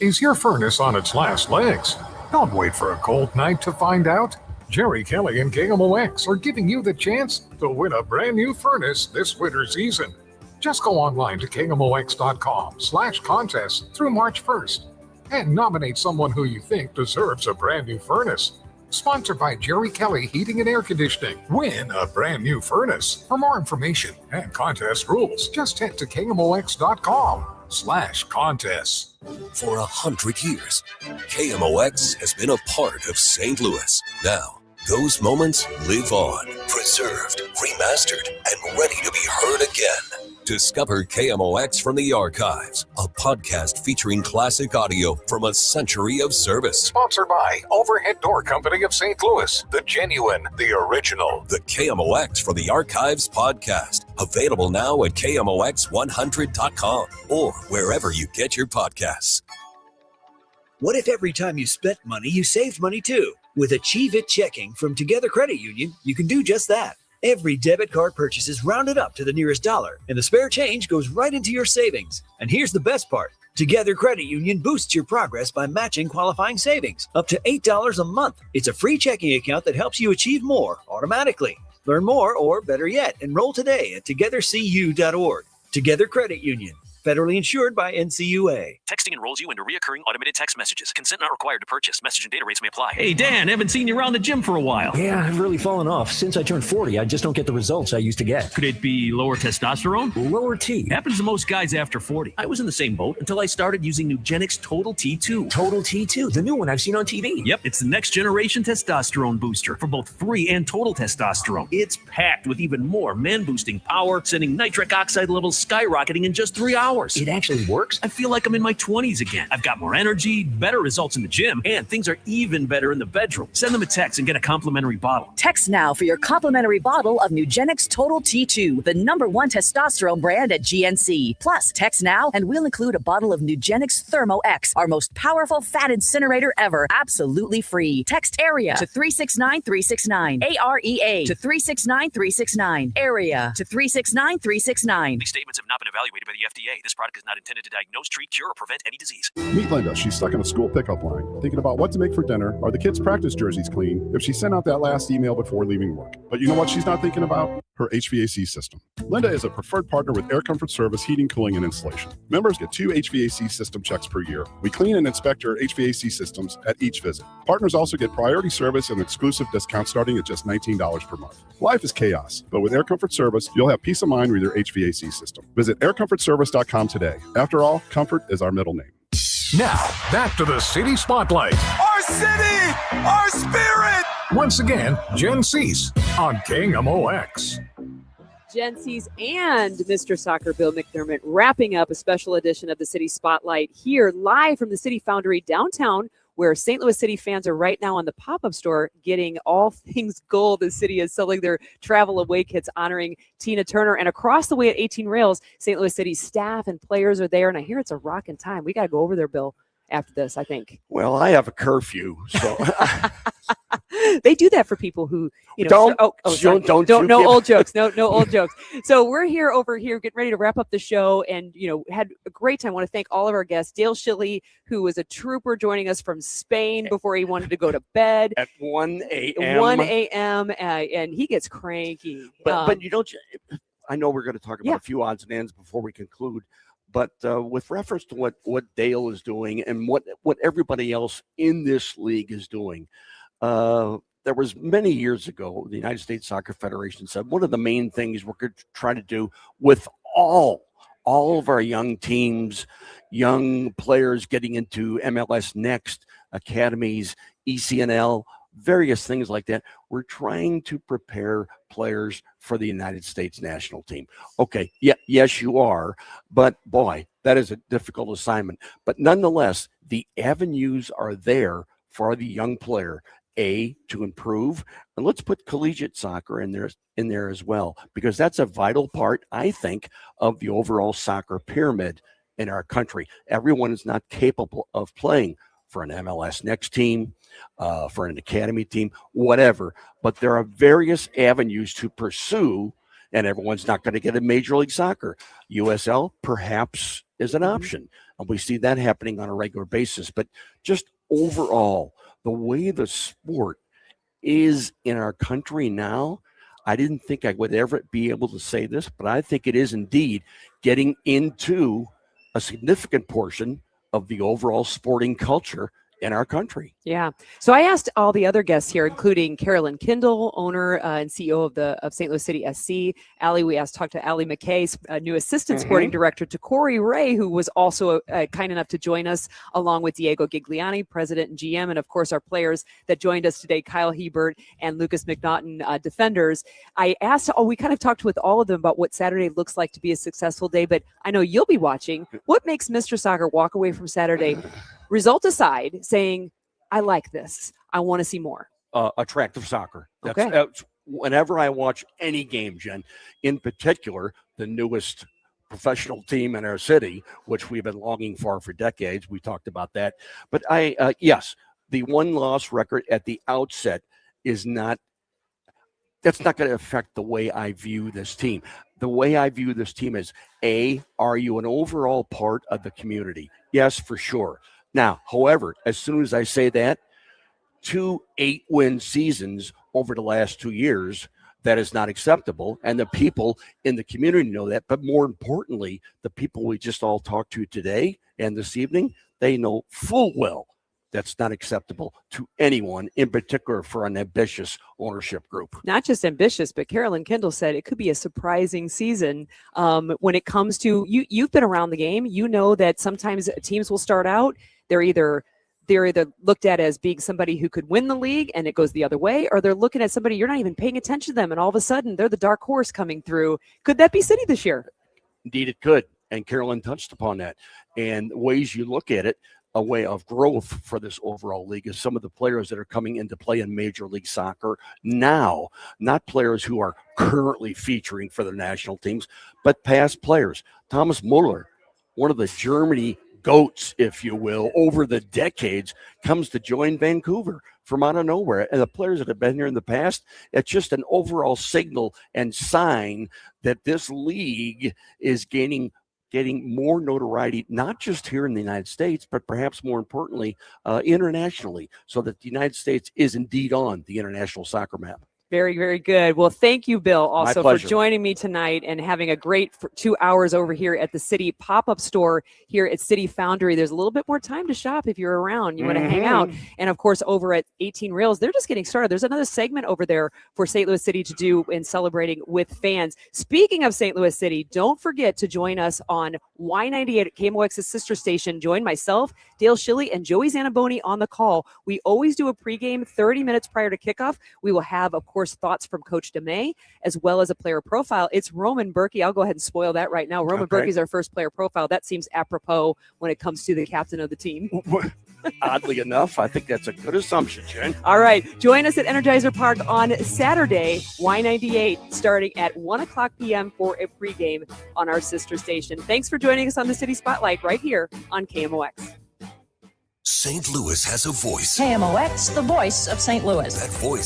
Is your furnace on its last legs? Don't wait for a cold night to find out. Jerry Kelly and KMOX are giving you the chance to win a brand new furnace this winter season. Just go online to KMOX.com/contest through March 1st and nominate someone who you think deserves a brand new furnace. Sponsored by Jerry Kelly Heating and Air Conditioning. Win a brand new furnace. For more information and contest rules, just head to KMOX.com/contest. For 100 years, KMOX has been a part of St. Louis. Now, those moments live on, preserved, remastered, and ready to be heard again. Discover KMOX from the Archives, a podcast featuring classic audio from a century of service. Sponsored by Overhead Door Company of St. Louis, the genuine, the original. The KMOX from the Archives podcast, available now at KMOX100.com or wherever you get your podcasts. What if every time you spent money, you saved money too? With Achieve It Checking from Together Credit Union, you can do just that. Every debit card purchase is rounded up to the nearest dollar, and the spare change goes right into your savings. And here's the best part. Together Credit Union boosts your progress by matching qualifying savings up to $8 a month. It's a free checking account that helps you achieve more automatically. Learn more, or better yet, enroll today at togethercu.org. Together Credit Union. Federally insured by NCUA. Texting enrolls you into recurring automated text messages. Consent not required to purchase. Message and data rates may apply. Hey, Dan, haven't seen you around the gym for a while. Yeah, I've really fallen off. Since I turned 40, I just don't get the results I used to get. Could it be lower testosterone? Lower T. Happens to most guys after 40. I was in the same boat until I started using Nugenix Total T2. Total T2, the new one I've seen on TV. Yep, it's the next generation testosterone booster for both free and total testosterone. It's packed with even more man-boosting power, sending nitric oxide levels skyrocketing in just 3 hours. It actually works? I feel like I'm in my 20s again. I've got more energy, better results in the gym, and things are even better in the bedroom. Send them a text and get a complimentary bottle. Text now for your complimentary bottle of Nugenix Total T2, the #1 testosterone brand at GNC. Plus, text now and we'll include a bottle of Nugenix Thermo X, our most powerful fat incinerator ever, absolutely free. Text AREA to 369369. AREA to 369369. AREA to 369369. These statements have not been evaluated by the FDA. This product is not intended to diagnose, treat, cure, or prevent any disease. Meet Linda. She's stuck in a school pickup line, thinking about what to make for dinner. Are the kids' practice jerseys clean? If she sent out that last email before leaving work. But you know what she's not thinking about? Her HVAC system. Linda is a preferred partner with Air Comfort Service Heating, Cooling, and Installation. Members get 2 HVAC system checks per year. We clean and inspect your HVAC systems at each visit. Partners also get priority service and exclusive discounts starting at just $19 per month. Life is chaos, but with Air Comfort Service, you'll have peace of mind with your HVAC system. Visit aircomfortservice.com today. After all, comfort is our middle name. Now, back to the City Spotlight. Our city, our spirit. Once again, Jen Siess on KMOX. Jen Siess and Mr. Soccer Bill McDermott wrapping up a special edition of the City Spotlight here live from the City Foundry downtown, where St. Louis City fans are right now on the pop-up store getting all things gold. The city is selling their travel away kits honoring Tina Turner. And across the way at 18 Rails, St. Louis City staff and players are there. And I hear it's a rocking time. We got to go over there, Bill, after this, I think. Well, I have a curfew, so they do that for people who, don't old jokes. No old jokes. So we're over here getting ready to wrap up the show, and had a great time. I want to thank all of our guests. Dale Schilly, who was a trooper joining us from Spain before he wanted to go to bed at 1 a.m. 1 a.m. And he gets cranky. But I know we're going to talk about a few odds and ends before we conclude. But with reference to what Dale is doing and what everybody else in this league is doing, there was many years ago, the United States Soccer Federation said one of the main things we're going to try to do with all of our young teams, young players getting into MLS Next, academies, ECNL, various things like that. We're trying to prepare players for the United States national team. Okay, yes, you are, but boy, that is a difficult assignment. But nonetheless, the avenues are there for the young player, to improve, and let's put collegiate soccer in there as well, because that's a vital part, I think, of the overall soccer pyramid in our country. Everyone is not capable of playing for an MLS Next team, for an academy team, whatever. But there are various avenues to pursue, and everyone's not going to get a Major League Soccer. USL perhaps is an option, and we see that happening on a regular basis. But just overall, the way the sport is in our country now, I didn't think I would ever be able to say this, but I think it is indeed getting into a significant portion of the overall sporting culture in our country. Yeah. So I asked all the other guests here, including Carolyn Kindle, owner and CEO of St. Louis City SC. We talked to Allie McKay, new assistant sporting director, to Corey Ray, who was also kind enough to join us, along with Diego Gigliani, president and GM, and of course our players that joined us today, Kyle Hebert and Lucas McNaughton, defenders. I asked, we kind of talked with all of them about what Saturday looks like to be a successful day, but I know you'll be watching. What makes Mr. Soccer walk away from Saturday, result aside, saying, I like this, I want to see more? Attractive soccer. That's whenever I watch any game, Jen, in particular, the newest professional team in our city, which we've been longing for decades. We talked about that. But yes, the one-loss record at the outset that's not going to affect the way I view this team. The way I view this team is, A, are you an overall part of the community? Yes, for sure. Now, however, as soon as I say that, 2 8-win seasons over the last 2 years, that is not acceptable. And the people in the community know that. But more importantly, the people we just all talked to today and this evening, they know full well that's not acceptable to anyone, in particular for an ambitious ownership group. Not just ambitious, but Carolyn Kendall said it could be a surprising season when it comes to you've been around the game. You know that sometimes teams will start out, they're either looked at as being somebody who could win the league and it goes the other way, or they're looking at somebody you're not even paying attention to them, and all of a sudden they're the dark horse coming through. Could that be City this year? Indeed, it could. And Carolyn touched upon that. And ways you look at it, a way of growth for this overall league is some of the players that are coming into play in Major League Soccer now, not players who are currently featuring for their national teams, but past players. Thomas Muller, one of the Germany GOATs, if you will, over the decades, comes to join Vancouver from out of nowhere. And the players that have been here in the past, it's just an overall signal and sign that this league is getting more notoriety, not just here in the United States, but perhaps more importantly, internationally, so that the United States is indeed on the international soccer map. Very, very good. Well, thank you, Bill, also for pleasure. joining me tonight and having a great 2 hours over here at the City pop-up store here at City Foundry. There's a little bit more time to shop if you're around. You want to hang out. And, of course, over at 18 Rails, they're just getting started. There's another segment over there for St. Louis City to do in celebrating with fans. Speaking of St. Louis City, don't forget to join us on Y98 at KMOX's sister station. Join myself, Dale Schilly, and Joey Zanaboni on the call. We always do a pregame 30 minutes prior to kickoff. We will have, of course, thoughts from Coach DeMay, as well as a player profile. It's Roman Berkey. I'll go ahead and spoil that right now. Roman Berkey is our first player profile. That seems apropos when it comes to the captain of the team. Oddly enough, I think that's a good assumption, Jen. All right. Join us at Energizer Park on Saturday, Y98, starting at 1 o'clock p.m. for a pregame on our sister station. Thanks for joining us on the City Spotlight right here on KMOX. St. Louis has a voice. KMOX, the voice of St. Louis. That voice